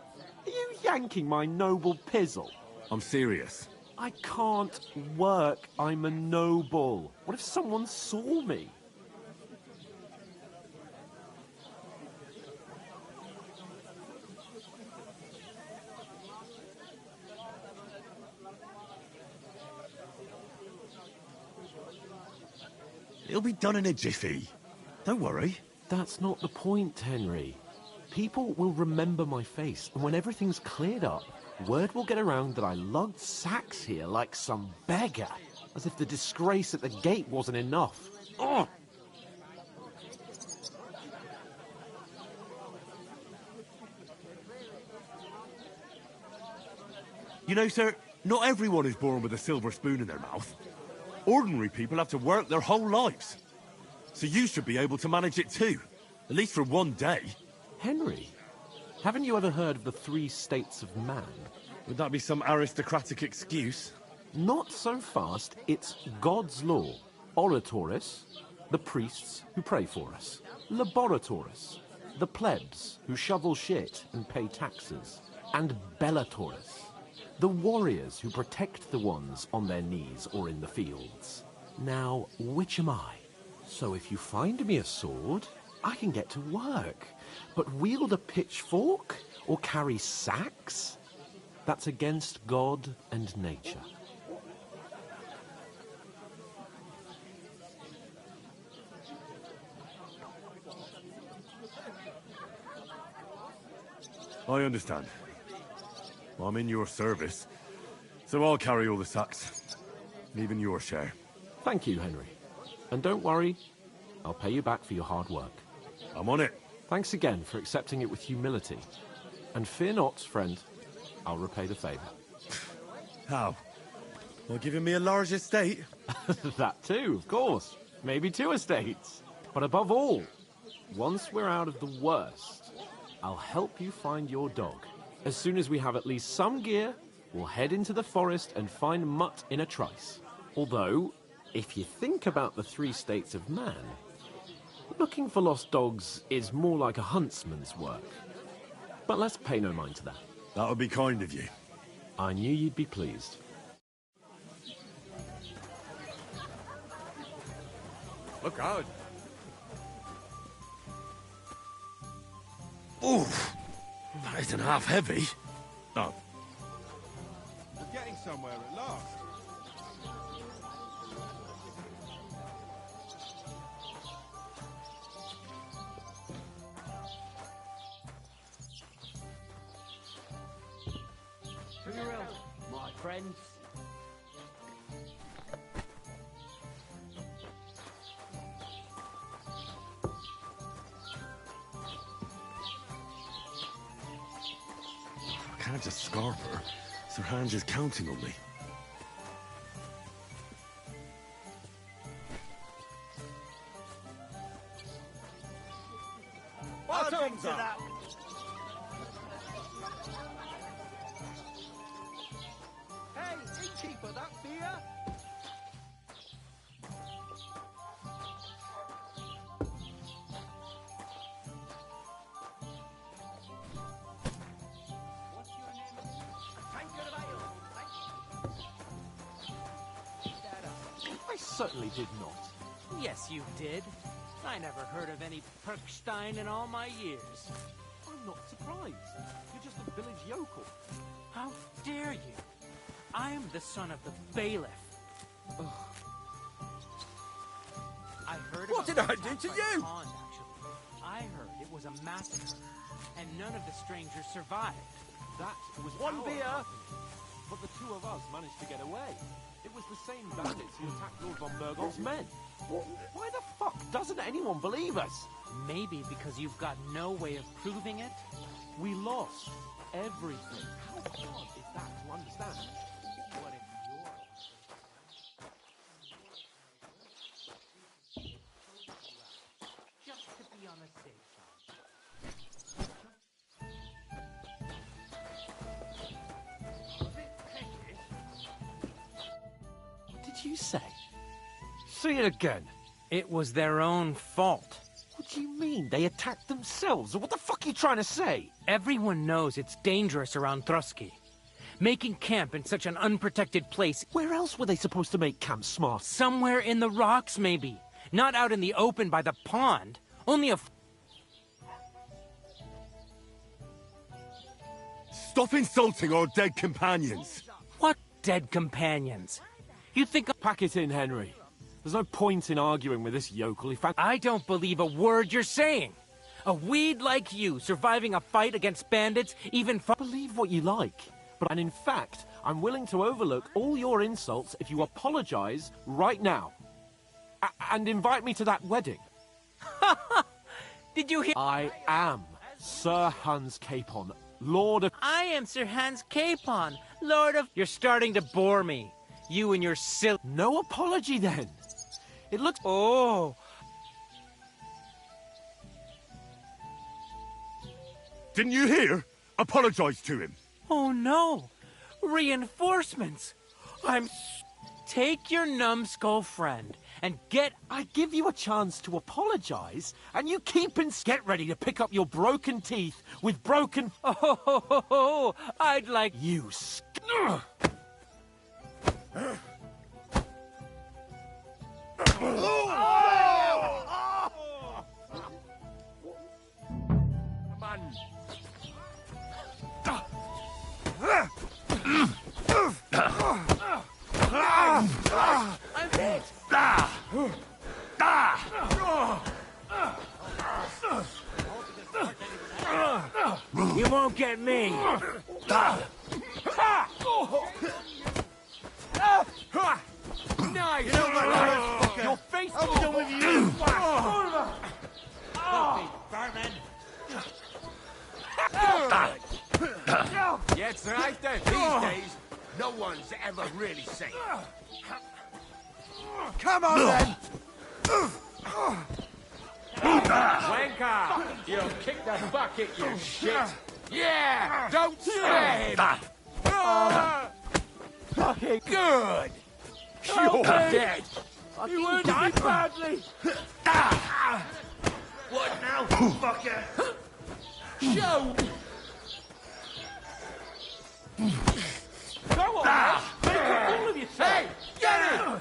Are you yanking my noble pizzle? I'm serious. I can't work. I'm a noble. What if someone saw me? It'll be done in a jiffy. Don't worry. That's not the point, Henry. People will remember my face, and when everything's cleared up, word will get around that I lugged sacks here like some beggar, as if the disgrace at the gate wasn't enough. Ugh! You know, sir, not everyone is born with a silver spoon in their mouth. Ordinary people have to work their whole lives. So you should be able to manage it too. At least for one day. Henry, haven't you ever heard of the 3 states of man? Would that be some aristocratic excuse? Not so fast. It's God's law. Oratoris, the priests who pray for us. Laboratoris, the plebs who shovel shit and pay taxes. And Bellatoris, the warriors who protect the ones on their knees or in the fields. Now, which am I? So if you find me a sword, I can get to work. But wield a pitchfork or carry sacks? That's against God and nature. I understand. I'm in your service, so I'll carry all the sacks. Even your share. Thank you, Henry. And don't worry, I'll pay you back for your hard work. I'm on it. Thanks again for accepting it with humility. And fear not, friend, I'll repay the favour. How? By giving me a large estate? That too, of course. Maybe 2 estates. But above all, once we're out of the worst, I'll help you find your dog. As soon as we have at least some gear, we'll head into the forest and find Mutt in a trice. Although, if you think about the 3 states of man, looking for lost dogs is more like a huntsman's work. But let's pay no mind to that. That would be kind of you. I knew you'd be pleased. Look out. Oof! That isn't half heavy. Oh. We're getting somewhere at last. My friends. can't just scarp her. Sir Hans is counting on me. Bottoms up! Hey, innkeeper, that beer? I certainly did not. Yes, you did. I never heard of any Perkstein in all my years. I'm not surprised. You're just a village yokel. How dare you? I am the son of the bailiff. Ugh. I heard What did I do to you? Pond, actually. I heard it was a massacre, and none of the strangers survived. That was one beer, but the two of us managed to get away. It was the same bandits who attacked Lord von Burgolf's men. Why the fuck doesn't anyone believe us? Maybe because you've got no way of proving it? We lost everything. How hard is that to understand? What if you're... Just to be on the safe side. What did you say? Say it again. It was their own fault. What do you mean? They attacked themselves? What the fuck are you trying to say? Everyone knows it's dangerous around Trotsky. Making camp in such an unprotected place... Where else were they supposed to make camp, Smart? Somewhere in the rocks, maybe. Not out in the open by the pond. Only a... Stop insulting our dead companions! What dead companions? You think... Pack it in, Henry. There's no point in arguing with this yokel. In fact, I don't believe a word you're saying. A weed like you surviving a fight against bandits, even... Believe what you like. And in fact, I'm willing to overlook all your insults if you apologize right now. And invite me to that wedding. Did you hear? I am Sir Hans Capon, Lord of... I am Sir Hans Capon, Lord of... You're starting to bore me. You and your silly... No apology, then. It looks... Oh... Didn't you hear? Apologize to him. Oh no! Reinforcements! Take your numbskull friend and get... I give you a chance to apologize, and you keep get ready to pick up your broken teeth with broken... Oh, I'd like... You I'm dead. You won't get me. Nice! You know what? Your face... I'm done with you! Yes, right there. These days, no one's ever really safe. Come on, then! Wanker! You'll kick the bucket, you shit! Yeah! Don't spare him! Fucking Good! You're dead! You wounded me badly! What now, fucker? Show! Go on! Make a fool of yourself! Hey! Get him!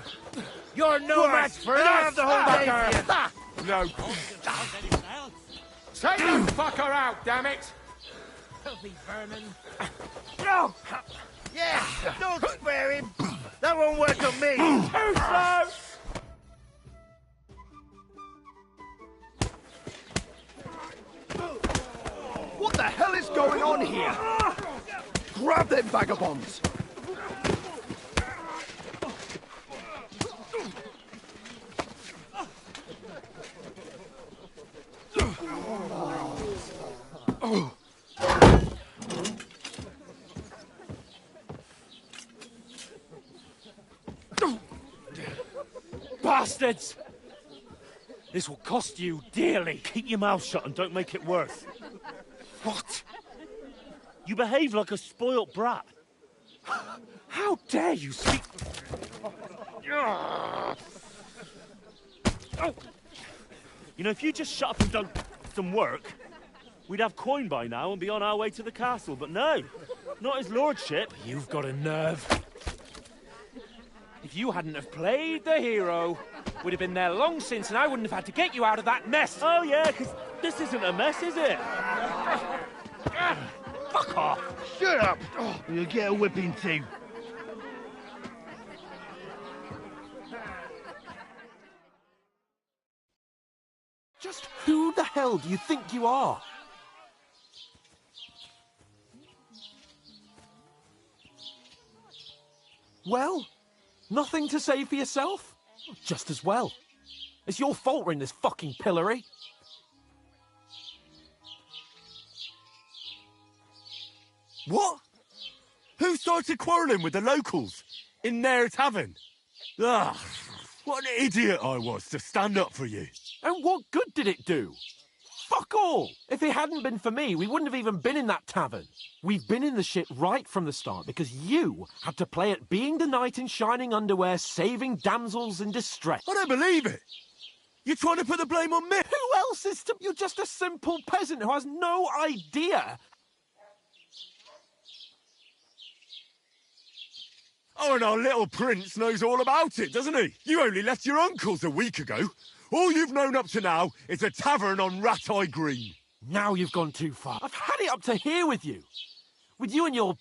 You're no match for us, the whole day fucker. No. Take that fucker out, damn it! Filthy vermin. No! Yeah, don't spare him! That won't work on me! Too slow! What the hell is going on here? Grab them vagabonds! bastards! This will cost you dearly. Keep your mouth shut and don't make it worse. What? You behave like a spoilt brat. How dare you speak... You know, if you just shut up and done some work, we'd have coin by now and be on our way to the castle. But no, not his lordship. You've got a nerve. If you hadn't have played the hero, we'd have been there long since and I wouldn't have had to get you out of that mess. Oh, yeah, because this isn't a mess, is it? Fuck off. Shut up. You'll get a whipping too. Just who the hell do you think you are? Well, nothing to say for yourself? Just as well. It's your fault we're in this fucking pillory. What? Who started quarrelling with the locals? In their tavern? Ugh, what an idiot I was to stand up for you. And what good did it do? Fuck all! If it hadn't been for me, we wouldn't have even been in that tavern. We've been in the shit right from the start because you had to play at being the knight in shining underwear, saving damsels in distress. I don't believe it. You're trying to put the blame on me. Who else is to... You're just a simple peasant who has no idea. Oh, and our little prince knows all about it, doesn't he? You only left your uncle's a week ago. All you've known up to now is a tavern on Rat-Eye Green. Now you've gone too far. I've had it up to here with you. With you and your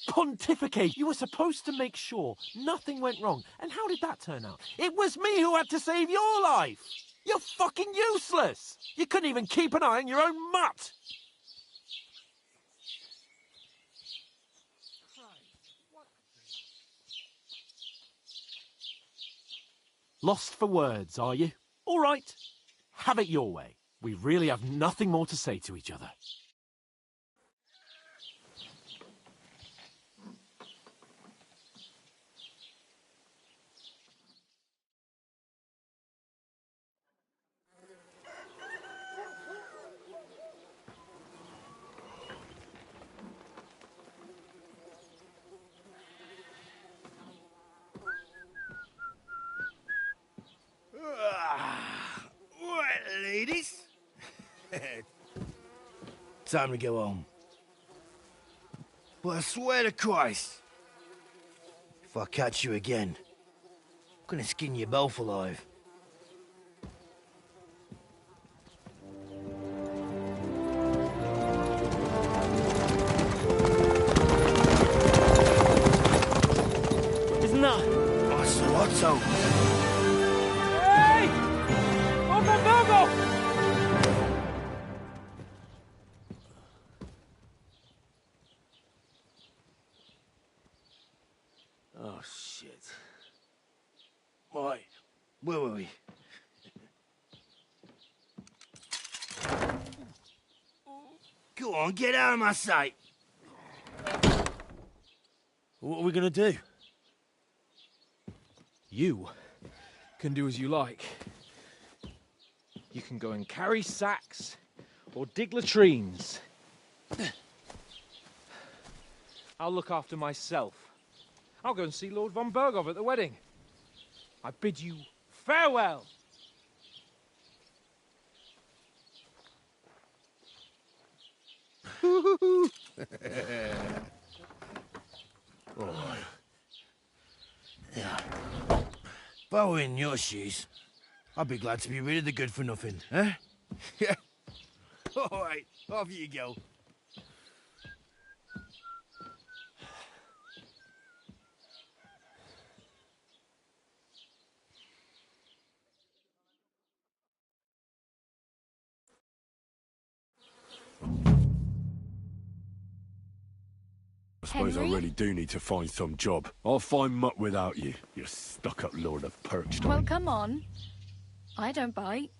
pontificate. You were supposed to make sure nothing went wrong. And how did that turn out? It was me who had to save your life. You're fucking useless. You couldn't even keep an eye on your own mutt. Lost for words, are you? All right. Have it your way. We really have nothing more to say to each other. Right, ladies. Time to go home. But I swear to Christ, if I catch you again, I'm gonna skin you both alive. Isn't that... Otto. Hey! Uncle Virgo! Oh, shit. Right, where were we? Go on, get out of my sight. What are we gonna do? You can do as you like. You can go and carry sacks or dig latrines. I'll look after myself. I'll go and see Lord von Bergov at the wedding. I bid you farewell. Oh. Yeah. If I were in your shoes, I'd be glad to be rid of the good for nothing, eh? Yeah. All right, off you go. I suppose I really do need to find some job. I'll find mutt without you, you stuck-up lord of Perkstein. Well, come on. I don't bite.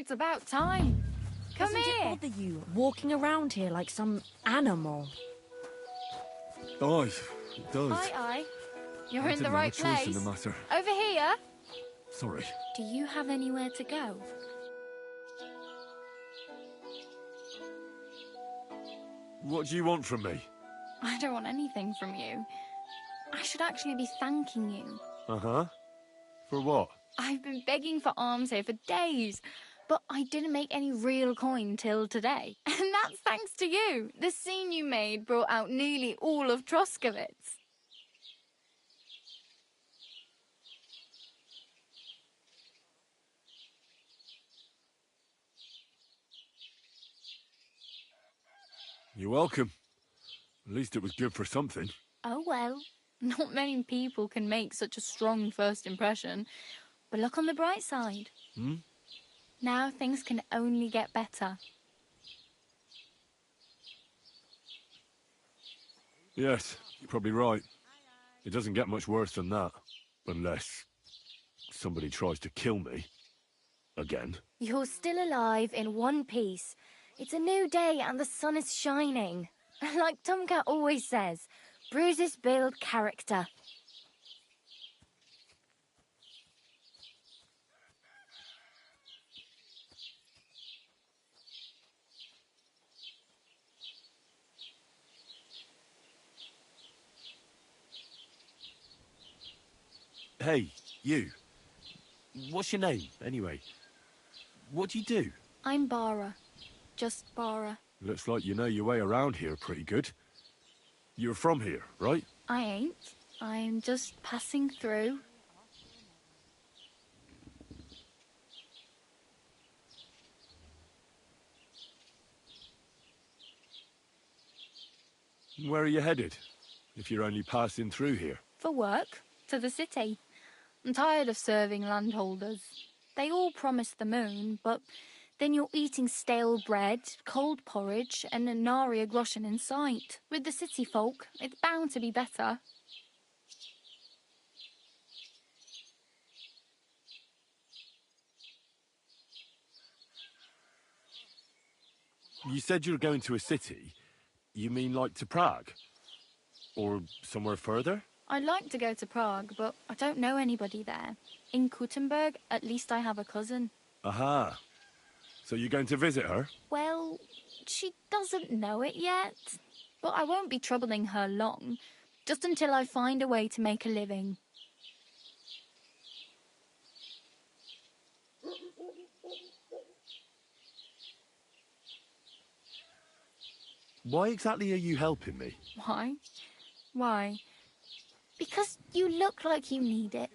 It's about time. Come Doesn't here. it bother you walking around here like some animal? Aye, it does. Aye. You're I in the didn't right have a choice place. in the matter. Over here. Sorry. Do you have anywhere to go? What do you want from me? I don't want anything from you. I should actually be thanking you. Uh-huh. For what? I've been begging for alms here for days, but I didn't make any real coin till today. And that's thanks to you. The scene you made brought out nearly all of Troskowitz. You're welcome. At least it was good for something. Oh well, not many people can make such a strong first impression. But look on the bright side. Hmm? Now things can only get better. Yes, you're probably right. It doesn't get much worse than that. Unless somebody tries to kill me. Again. You're still alive in one piece. It's a new day and the sun is shining. Like Tomcat always says, bruises build character. Hey, you. What's your name, anyway? What do you do? I'm Bara. Just Bara. Looks like you know your way around here pretty good. You're from here, right? I ain't. I'm just passing through. Where are you headed? If you're only passing through here. For work. To the city. I'm tired of serving landholders. They all promise the moon, but then you're eating stale bread, cold porridge, and a nary a groschen in sight. With the city folk, it's bound to be better. You said you were going to a city. You mean like to Prague? Or somewhere further? I'd like to go to Prague, but I don't know anybody there. In Kuttenberg, at least I have a cousin. Aha. So you're going to visit her? Well, she doesn't know it yet. But I won't be troubling her long, just until I find a way to make a living. Why exactly are you helping me? Why? Why? Because you look like you need it.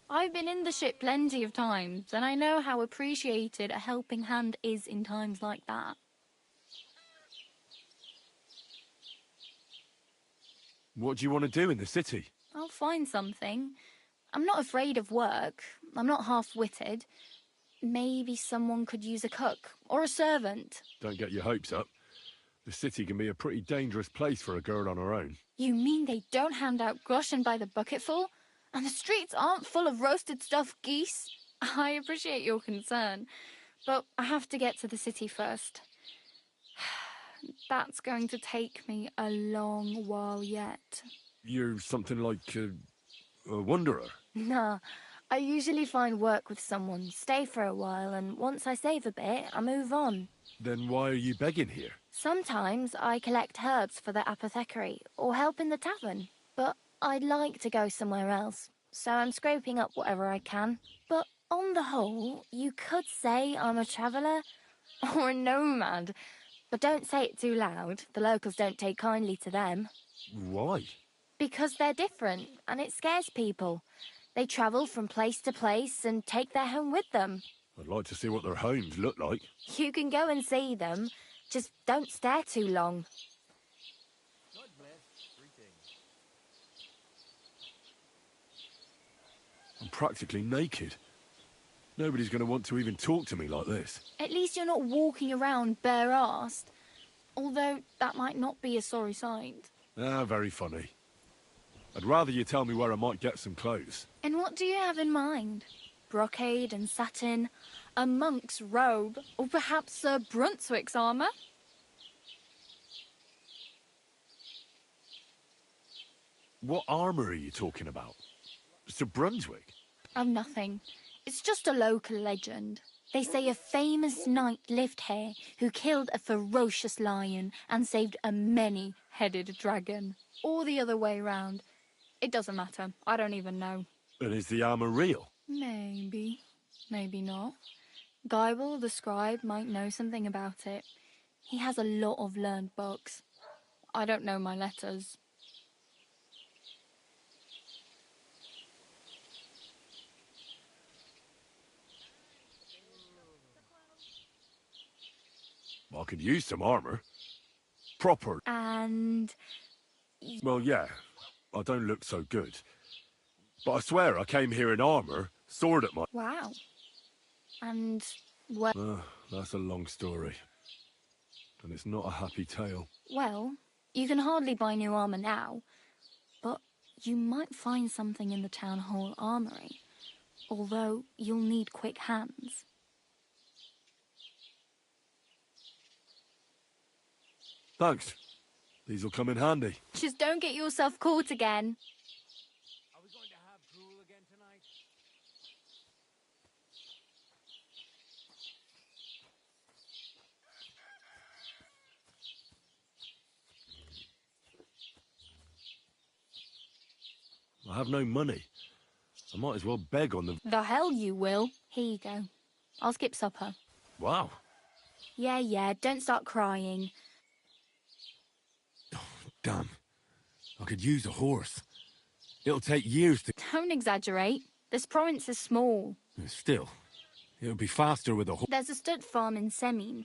I've been in the ship plenty of times, and I know how appreciated a helping hand is in times like that. What do you want to do in the city? I'll find something. I'm not afraid of work. I'm not half-witted. Maybe someone could use a cook or a servant. Don't get your hopes up. The city can be a pretty dangerous place for a girl on her own. You mean they don't hand out groschen by the bucketful? And the streets aren't full of roasted stuffed geese? I appreciate your concern, but I have to get to the city first. That's going to take me a long while yet. You're something like a wanderer? Nah, I usually find work with someone, stay for a while, and once I save a bit, I move on. Then why are you begging here? Sometimes I collect herbs for the apothecary, or help in the tavern. But I'd like to go somewhere else, so I'm scraping up whatever I can. But on the whole, you could say I'm a traveller, or a nomad. But don't say it too loud, the locals don't take kindly to them. Why? Because they're different, and it scares people. They travel from place to place and take their home with them. I'd like to see what their homes look like. You can go and see them, just don't stare too long. I'm practically naked. Nobody's going to want to even talk to me like this. At least you're not walking around bare-arsed. Although that might not be a sorry sight. Ah, very funny. I'd rather you tell me where I might get some clothes. And what do you have in mind? Brocade and satin, A monk's robe, or perhaps Sir Brunswick's armour? What armour are you talking about? Sir Brunswick? Oh, nothing. It's just a local legend. They say a famous knight lived here who killed a ferocious lion and saved a many-headed dragon. Or the other way round. It doesn't matter. I don't even know. And is the armour real? Maybe. Maybe not. Geibel, the scribe, might know something about it. He has a lot of learned books. I don't know my letters. I could use some armour. Proper. And... Well, yeah. I don't look so good. But I swear I came here in armour, sword at my... Wow. And... well... That's a long story. And it's not a happy tale. Well, you can hardly buy new armour now. But you might find something in the town hall armoury. Although you'll need quick hands. Thanks. These will come in handy. Just don't get yourself caught again. Are we going to have gruel again tonight? I have no money. I might as well beg on the... The hell you will. Here you go. I'll skip supper. Wow. Yeah, don't start crying. Damn. I could use a horse. It'll take years to... Don't exaggerate. This province is small. Still, it'll be faster with a horse. There's a stud farm in Semin.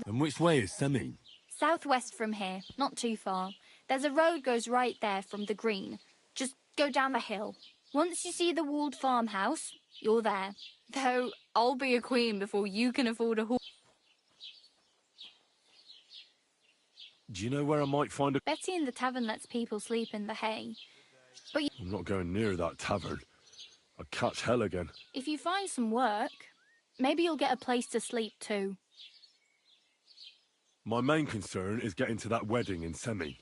And which way is Semin? Southwest from here, not too far. There's a road goes right there from the green. Just go down the hill. Once you see the walled farmhouse, you're there. Though, I'll be a queen before you can afford a horse. Do you know where I might find a... Betty in the tavern lets people sleep in the hay. But I'm not going near that tavern. I'd catch hell again. if you find some work, maybe you'll get a place to sleep too. My main concern is getting to that wedding in Semi.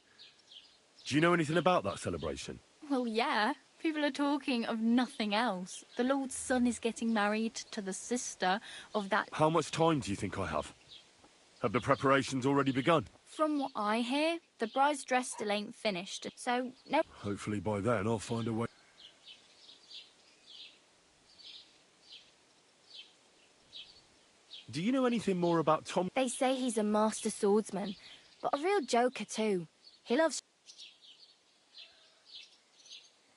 Do you know anything about that celebration? Well, yeah. People are talking of nothing else. The Lord's son is getting married to the sister of that... How much time do you think I have? Have the preparations already begun? From what I hear, the bride's dress still ain't finished, so no... Hopefully by then I'll find a way... Do you know anything more about Tom? They say he's a master swordsman, but a real joker too. He loves...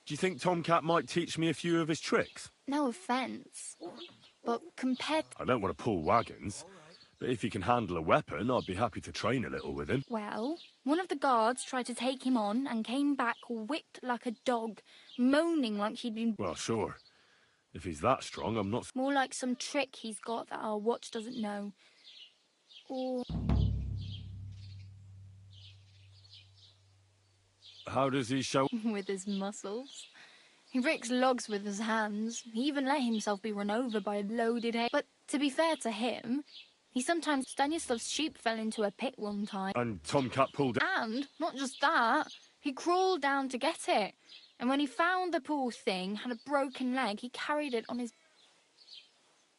Do you think Tomcat might teach me a few of his tricks? No offence, but compared... I don't want to pull wagons, but if he can handle a weapon, I'd be happy to train a little with him. Well, one of the guards tried to take him on and came back whipped like a dog, moaning like he'd been... Well, sure. If he's that strong, I'm not... More like some trick he's got that our watch doesn't know. Or... How does he show... with his muscles. He breaks logs with his hands. He even let himself be run over by a loaded hay. But to be fair to him, he sometimes... Stanislav's sheep fell into a pit one time. And Tomcat pulled... And, not just that, he crawled down to get it. And when he found the poor thing had a broken leg, he carried it on his...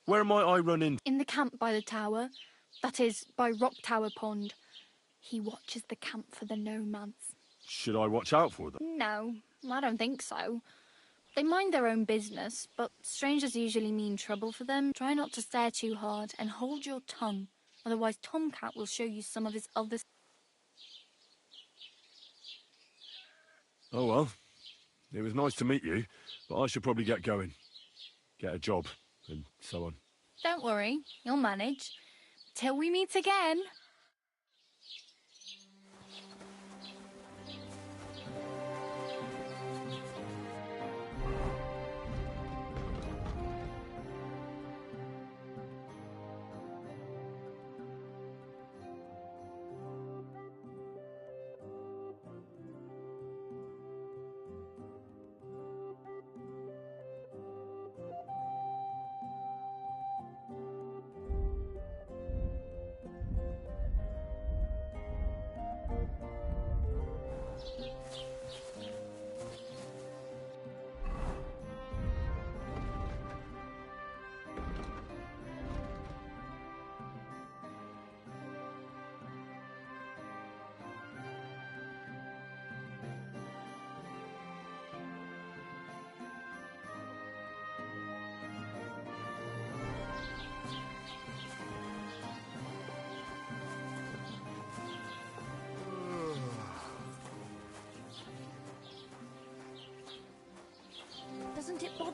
Where might I run in? In the camp by the tower. That is, by Rock Tower Pond. He watches the camp for the nomads. Should I watch out for them? No, I don't think so. They mind their own business, but strangers usually mean trouble for them. Try not to stare too hard and hold your tongue. Otherwise Tomcat will show you some of his other... Oh well. It was nice to meet you, but I should probably get going. Get a job, and so on. Don't worry, you'll manage. Till we meet again.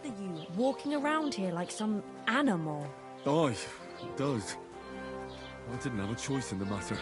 bother you walking around here like some animal? Aye, it does. I didn't have a choice in the matter.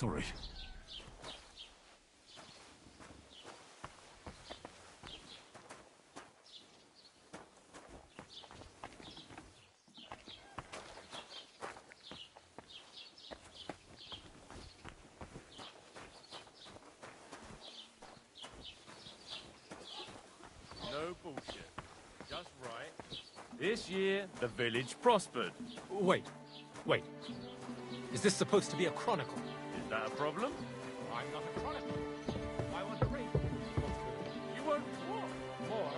Sorry. No bullshit. Just right. This year, the village prospered. Wait. Is this supposed to be a chronicle? Is that a problem? I'm not a chronicle. I want to read. You won't what? More.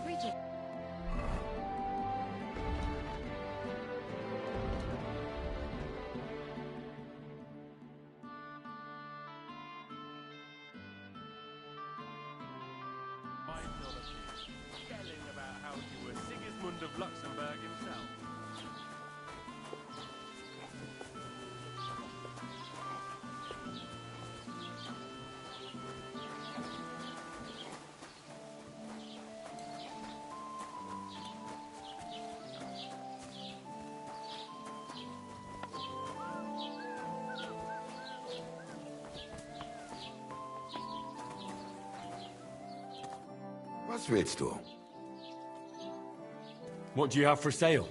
Bridget. Yelling about how you were Sigismund of Luxembourg himself. Was willst du? What do you have for sale?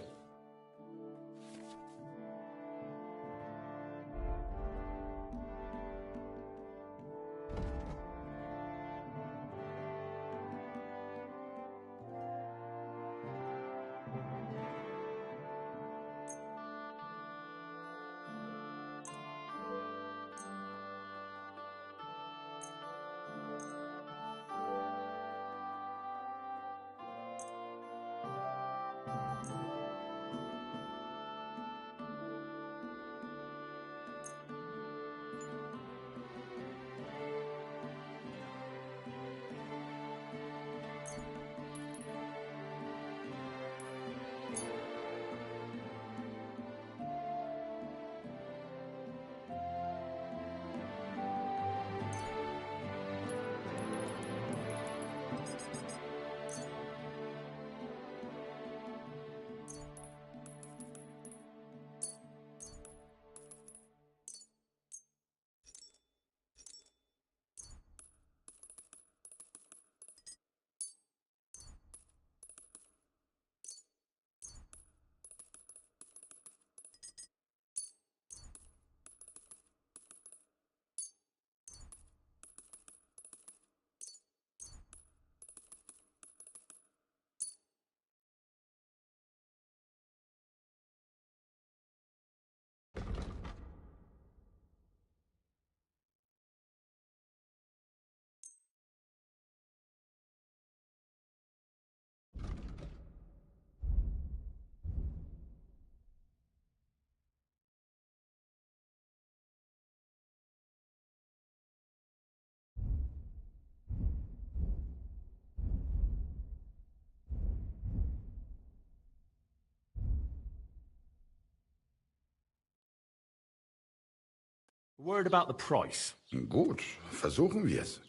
Word about the price. Gut, versuchen wir's.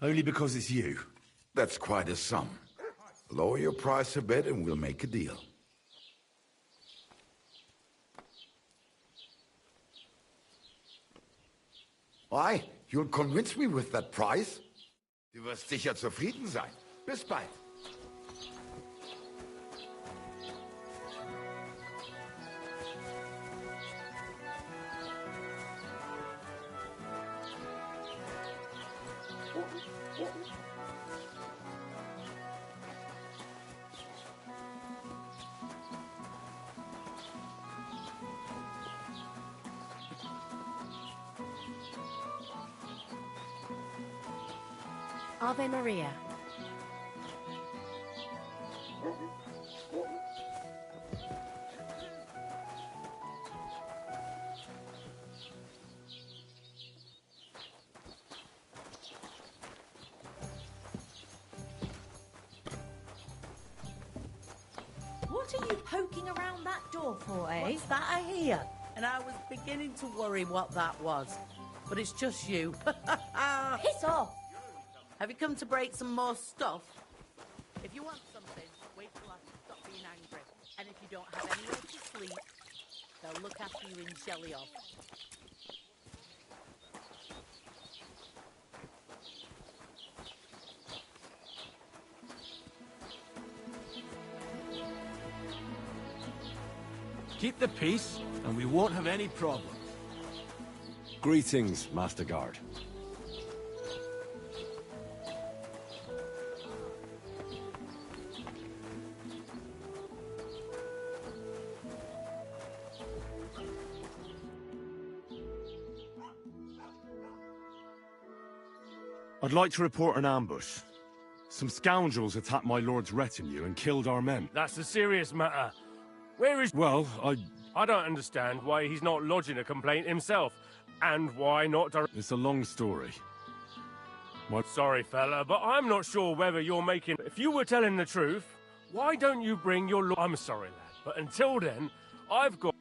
Only because it's you. That's quite a sum. Lower your price a bit and we'll make a deal. Why? You'll convince me with that price? Du wirst sicher zufrieden sein. Bis bald. Ave Maria. What are you poking around that door for, eh? What's that I hear? And I was beginning to worry what that was. But it's just you. Piss off! Have you come to break some more stuff? If you want something, wait till I stop being angry. And if you don't have anywhere to sleep, they'll look after you in Shelly-Off. Keep the peace, and we won't have any problems. Greetings, Master Guard. I'd like to report an ambush. Some scoundrels attacked my lord's retinue and killed our men. That's a serious matter. Where is... Well, I don't understand why he's not lodging a complaint himself. And why not... It's a long story. Sorry, fella, but I'm not sure whether you're making... If you were telling the truth, why don't you bring your... I'm sorry, lad, but until then, I've got...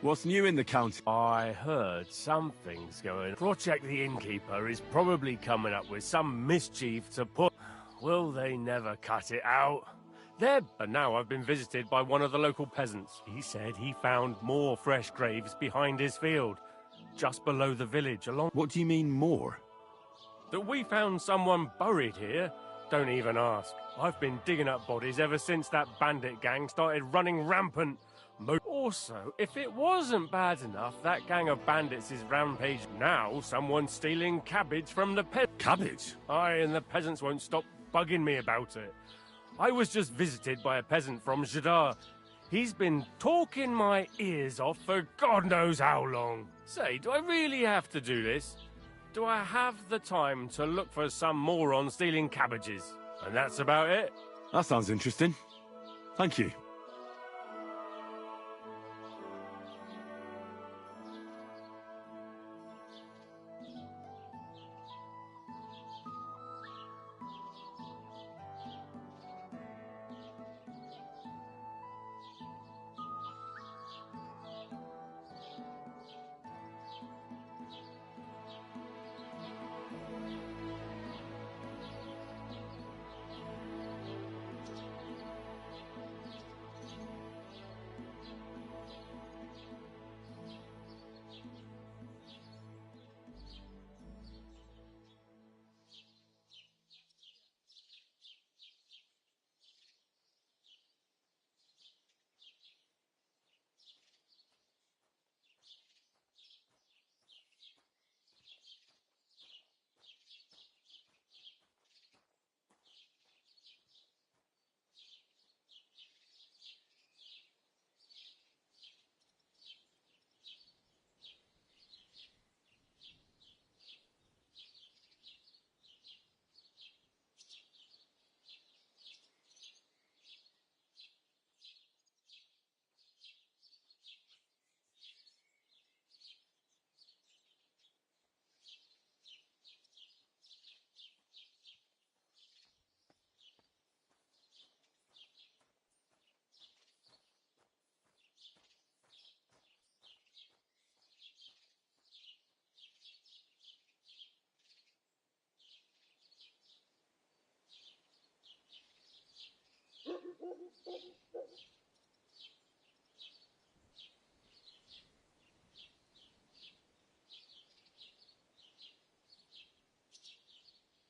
What's new in the county? I heard something's going. Project the Innkeeper is probably coming up with some mischief to put... Will they never cut it out? But now I've been visited by one of the local peasants. He said he found more fresh graves behind his field, just below the village along... What do you mean, more? That we found someone buried here? Don't even ask. I've been digging up bodies ever since that bandit gang started running rampant. Also, if it wasn't bad enough, that gang of bandits is rampaged. Now someone's stealing cabbage from the Cabbage? Aye, and the peasants won't stop bugging me about it. I was just visited by a peasant from Jadar. He's been talking my ears off for God knows how long. Say, do I really have to do this? Do I have the time to look for some moron stealing cabbages? And that's about it. That sounds interesting. Thank you.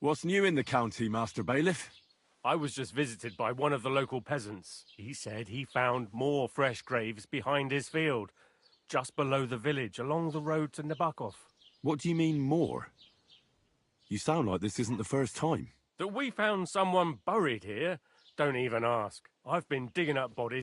What's new in the county, Master Bailiff? I was just visited by one of the local peasants. He said he found more fresh graves behind his field, just below the village, along the road to Nabokov. What do you mean, more? You sound like this isn't the first time. That we found someone buried here? Don't even ask. I've been digging up bodies.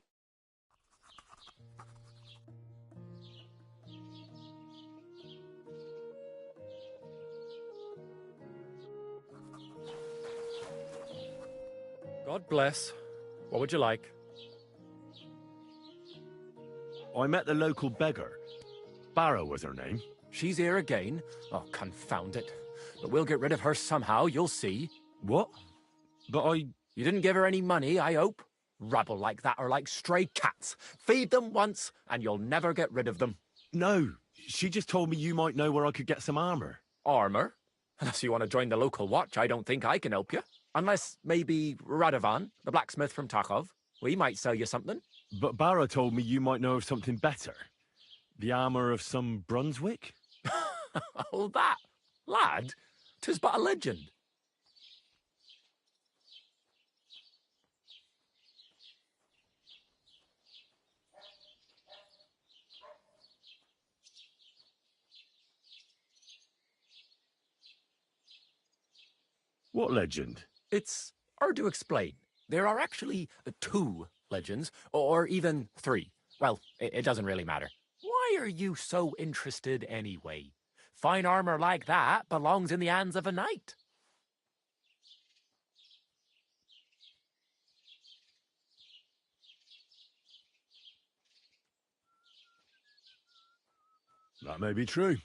God bless. What would you like? I met the local beggar. Barrow was her name. She's here again? Oh, confound it. But we'll get rid of her somehow, you'll see. What? But I... You didn't give her any money, I hope? Rabble like that are like stray cats. Feed them once, and you'll never get rid of them. No, she just told me you might know where I could get some armor. Armor? Unless you want to join the local watch, I don't think I can help you. Unless, maybe, Radovan, the blacksmith from Takov. We might sell you something. But Barra told me you might know of something better. The armor of some Brunswick? Oh, that? Lad, 'tis but a legend. What legend? It's hard to explain. There are actually 2 legends, or even 3. Well, it doesn't really matter. Why are you so interested anyway? Fine armor like that belongs in the hands of a knight. That may be true.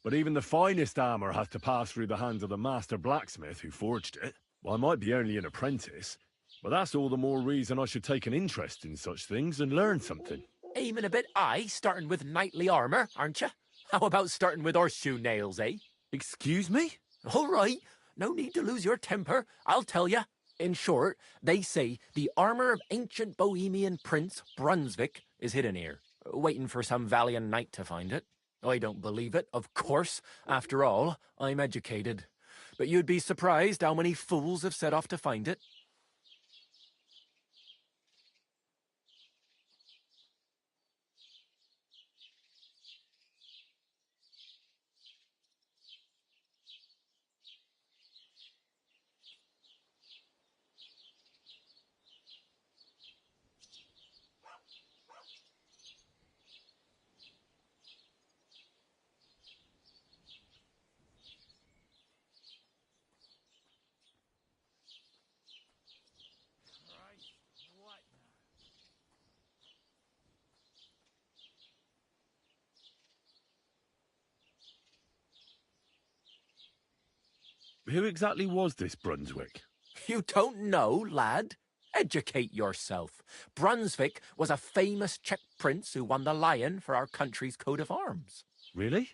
But even the finest armor has to pass through the hands of the master blacksmith who forged it. Well, I might be only an apprentice, but that's all the more reason I should take an interest in such things and learn something. Aiming a bit high, starting with knightly armour, aren't you? How about starting with horseshoe nails, eh? Excuse me? All right, no need to lose your temper, I'll tell you. In short, they say the armour of ancient Bohemian Prince Brunswick is hidden here, waiting for some valiant knight to find it. I don't believe it, of course. After all, I'm educated. But you'd be surprised how many fools have set off to find it. Who exactly was this Brunswick? You don't know, lad? Educate yourself. Brunswick was a famous Czech prince who won the lion for our country's coat of arms. Really?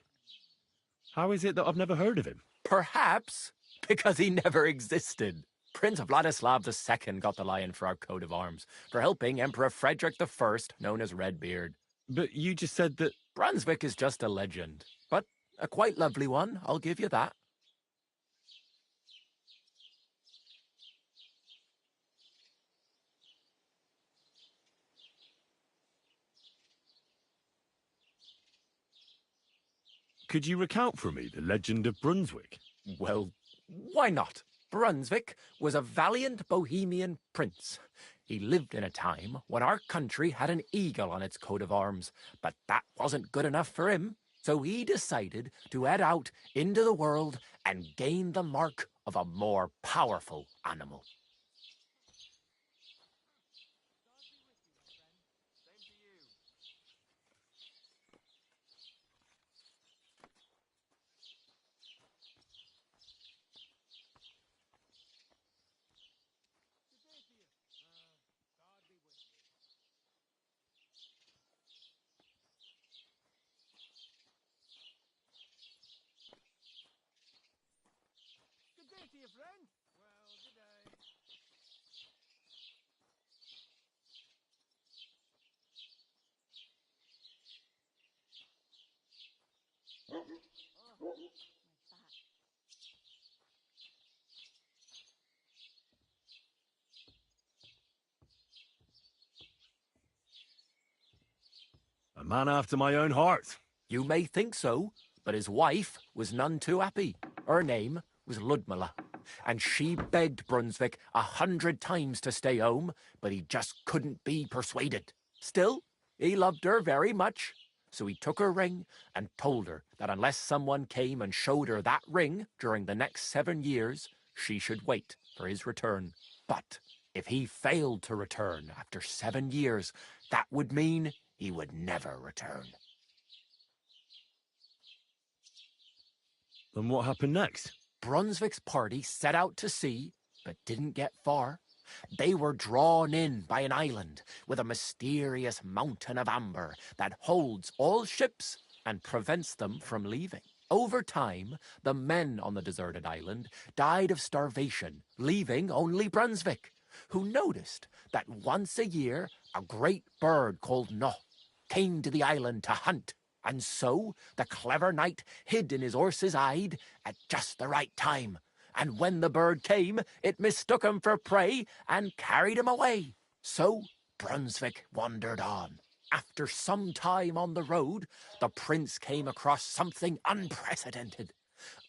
How is it that I've never heard of him? Perhaps because he never existed. Prince Vladislav II got the lion for our coat of arms for helping Emperor Frederick I, known as Redbeard. But you just said that... Brunswick is just a legend, but a quite lovely one, I'll give you that. Could you recount for me the legend of Brunswick? Well, why not? Brunswick was a valiant Bohemian prince. He lived in a time when our country had an eagle on its coat of arms, but that wasn't good enough for him, so he decided to head out into the world and gain the mark of a more powerful animal. A man after my own heart. You may think so, but his wife was none too happy. Her name was Ludmilla, and she begged Brunswick 100 times to stay home, but he just couldn't be persuaded. Still, he loved her very much, so he took her ring and told her that unless someone came and showed her that ring during the next 7 years, she should wait for his return. But if he failed to return after 7 years, that would mean he would never return. Then what happened next? Brunswick's party set out to sea, but didn't get far. They were drawn in by an island with a mysterious mountain of amber that holds all ships and prevents them from leaving. Over time, the men on the deserted island died of starvation, leaving only Brunswick, who noticed that once a year a great bird called No came to the island to hunt, and so the clever knight hid in his horse's hide at just the right time. And when the bird came, it mistook him for prey and carried him away. So Brunswick wandered on. After some time on the road, the prince came across something unprecedented.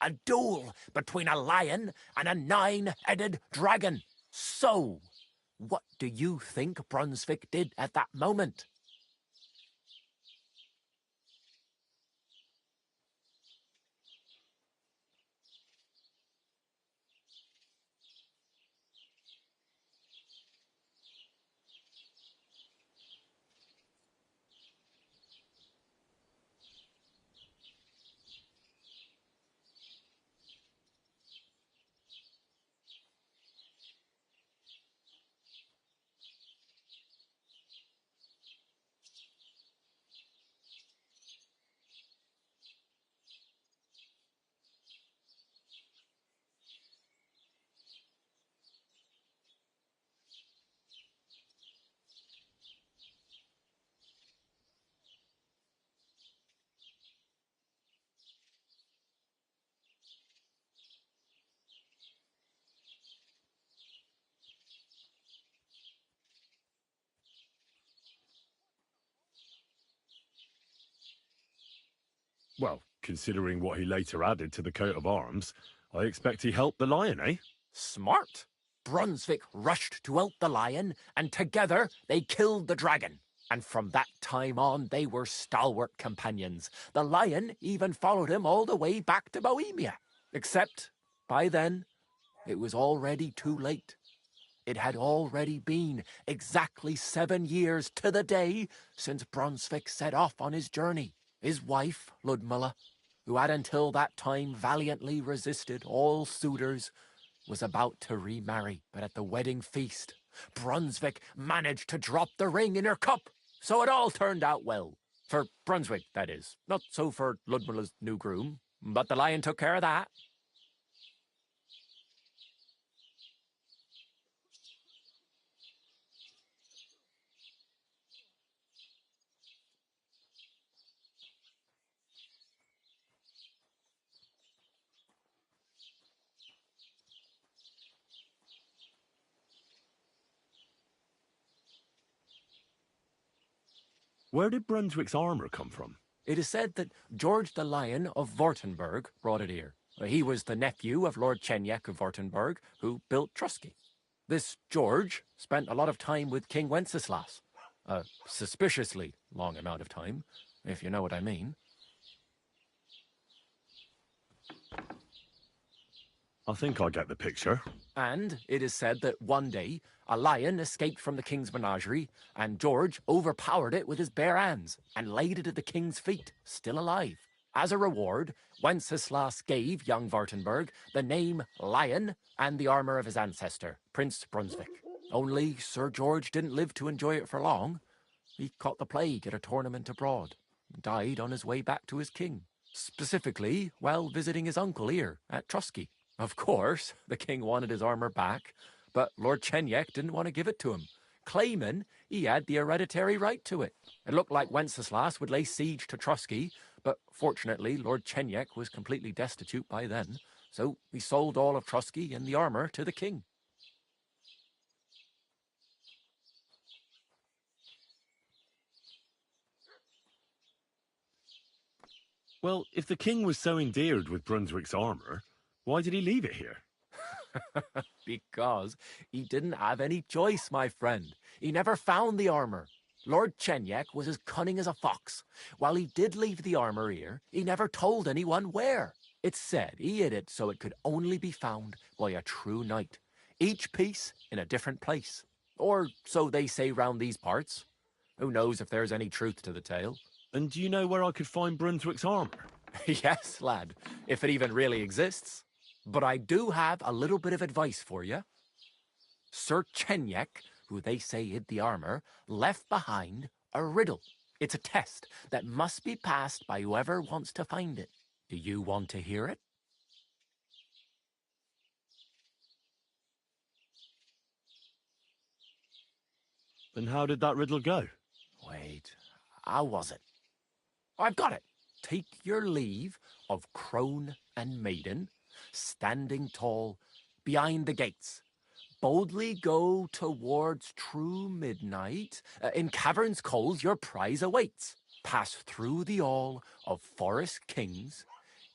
A duel between a lion and a 9-headed dragon. So, what do you think Brunswick did at that moment? Well, considering what he later added to the coat of arms, I expect he helped the lion, eh? Smart. Brunswick rushed to help the lion, and together they killed the dragon. And from that time on, they were stalwart companions. The lion even followed him all the way back to Bohemia. Except, by then, it was already too late. It had already been exactly 7 years to the day since Brunswick set off on his journey. His wife, Ludmilla, who had until that time valiantly resisted all suitors, was about to remarry. But at the wedding feast, Brunswick managed to drop the ring in her cup. So it all turned out well. For Brunswick, that is. Not so for Ludmilla's new groom, but the lion took care of that. Where did Brunswick's armour come from? It is said that George the Lion of Württemberg brought it here. He was the nephew of Lord Chenyek of Württemberg, who built Trusky. This George spent a lot of time with King Wenceslas. A suspiciously long amount of time, if you know what I mean. I think I get the picture. And it is said that one day, a lion escaped from the king's menagerie, and George overpowered it with his bare hands and laid it at the king's feet, still alive. As a reward, Wenceslas gave young Württemberg the name Lion and the armour of his ancestor, Prince Brunswick. Only Sir George didn't live to enjoy it for long. He caught the plague at a tournament abroad, and died on his way back to his king. Specifically, while visiting his uncle here at Trusky. Of course, the king wanted his armour back, but Lord Chenyek didn't want to give it to him, claiming he had the hereditary right to it. It looked like Wenceslas would lay siege to Trusky, but fortunately Lord Chenyek was completely destitute by then, so he sold all of Trusky and the armour to the king. Well, if the king was so endeared with Brunswick's armour, why did he leave it here? Because he didn't have any choice, my friend. He never found the armour. Lord Chenyek was as cunning as a fox. While he did leave the armour here, he never told anyone where. It's said he hid it so it could only be found by a true knight, each piece in a different place. Or so they say round these parts. Who knows if there's any truth to the tale? And do you know where I could find Brunswick's armour? Yes, lad, if it even really exists. But I do have a little bit of advice for you. Sir Chenyek, who they say hid the armour, left behind a riddle. It's a test that must be passed by whoever wants to find it. Do you want to hear it? And how did that riddle go? Wait, how was it? I've got it. Take your leave of crone and maiden, standing tall behind the gates. Boldly go towards true midnight. In caverns cold your prize awaits. Pass through the all of forest kings,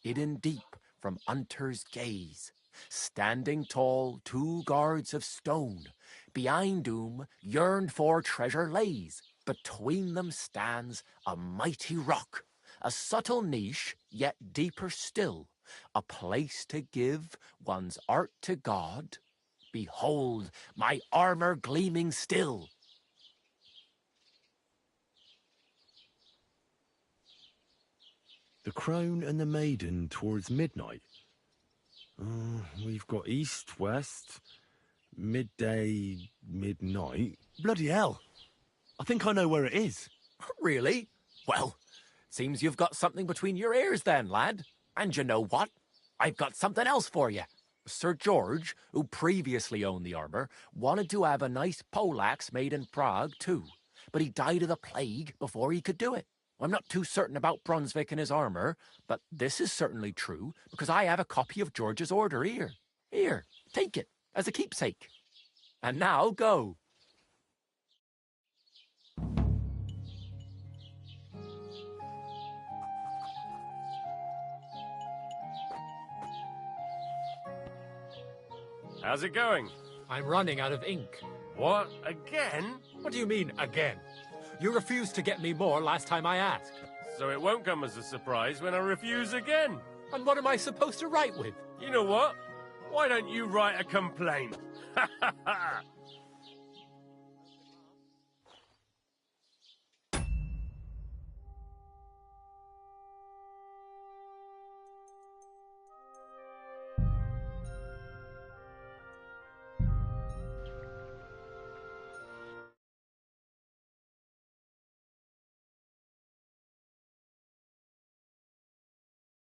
hidden deep from hunter's gaze. Standing tall, 2 guards of stone, behind whom yearned for treasure lays. Between them stands a mighty rock, a subtle niche, yet deeper still, a place to give one's art to God. Behold, my armour gleaming still. The crone and the maiden towards midnight. We've got east, west, midday, midnight. Bloody hell! I think I know where it is. Really? Well, seems you've got something between your ears then, lad. And you know what? I've got something else for you. Sir George, who previously owned the armour, wanted to have a nice poleaxe made in Prague too, but he died of the plague before he could do it. I'm not too certain about Brunswick and his armour, but this is certainly true, because I have a copy of George's order here. Here, take it, as a keepsake. And now, go. How's it going? I'm running out of ink. What? Again? What do you mean, again? You refused to get me more last time I asked. So it won't come as a surprise when I refuse again. And what am I supposed to write with? You know what? Why don't you write a complaint? Ha ha ha!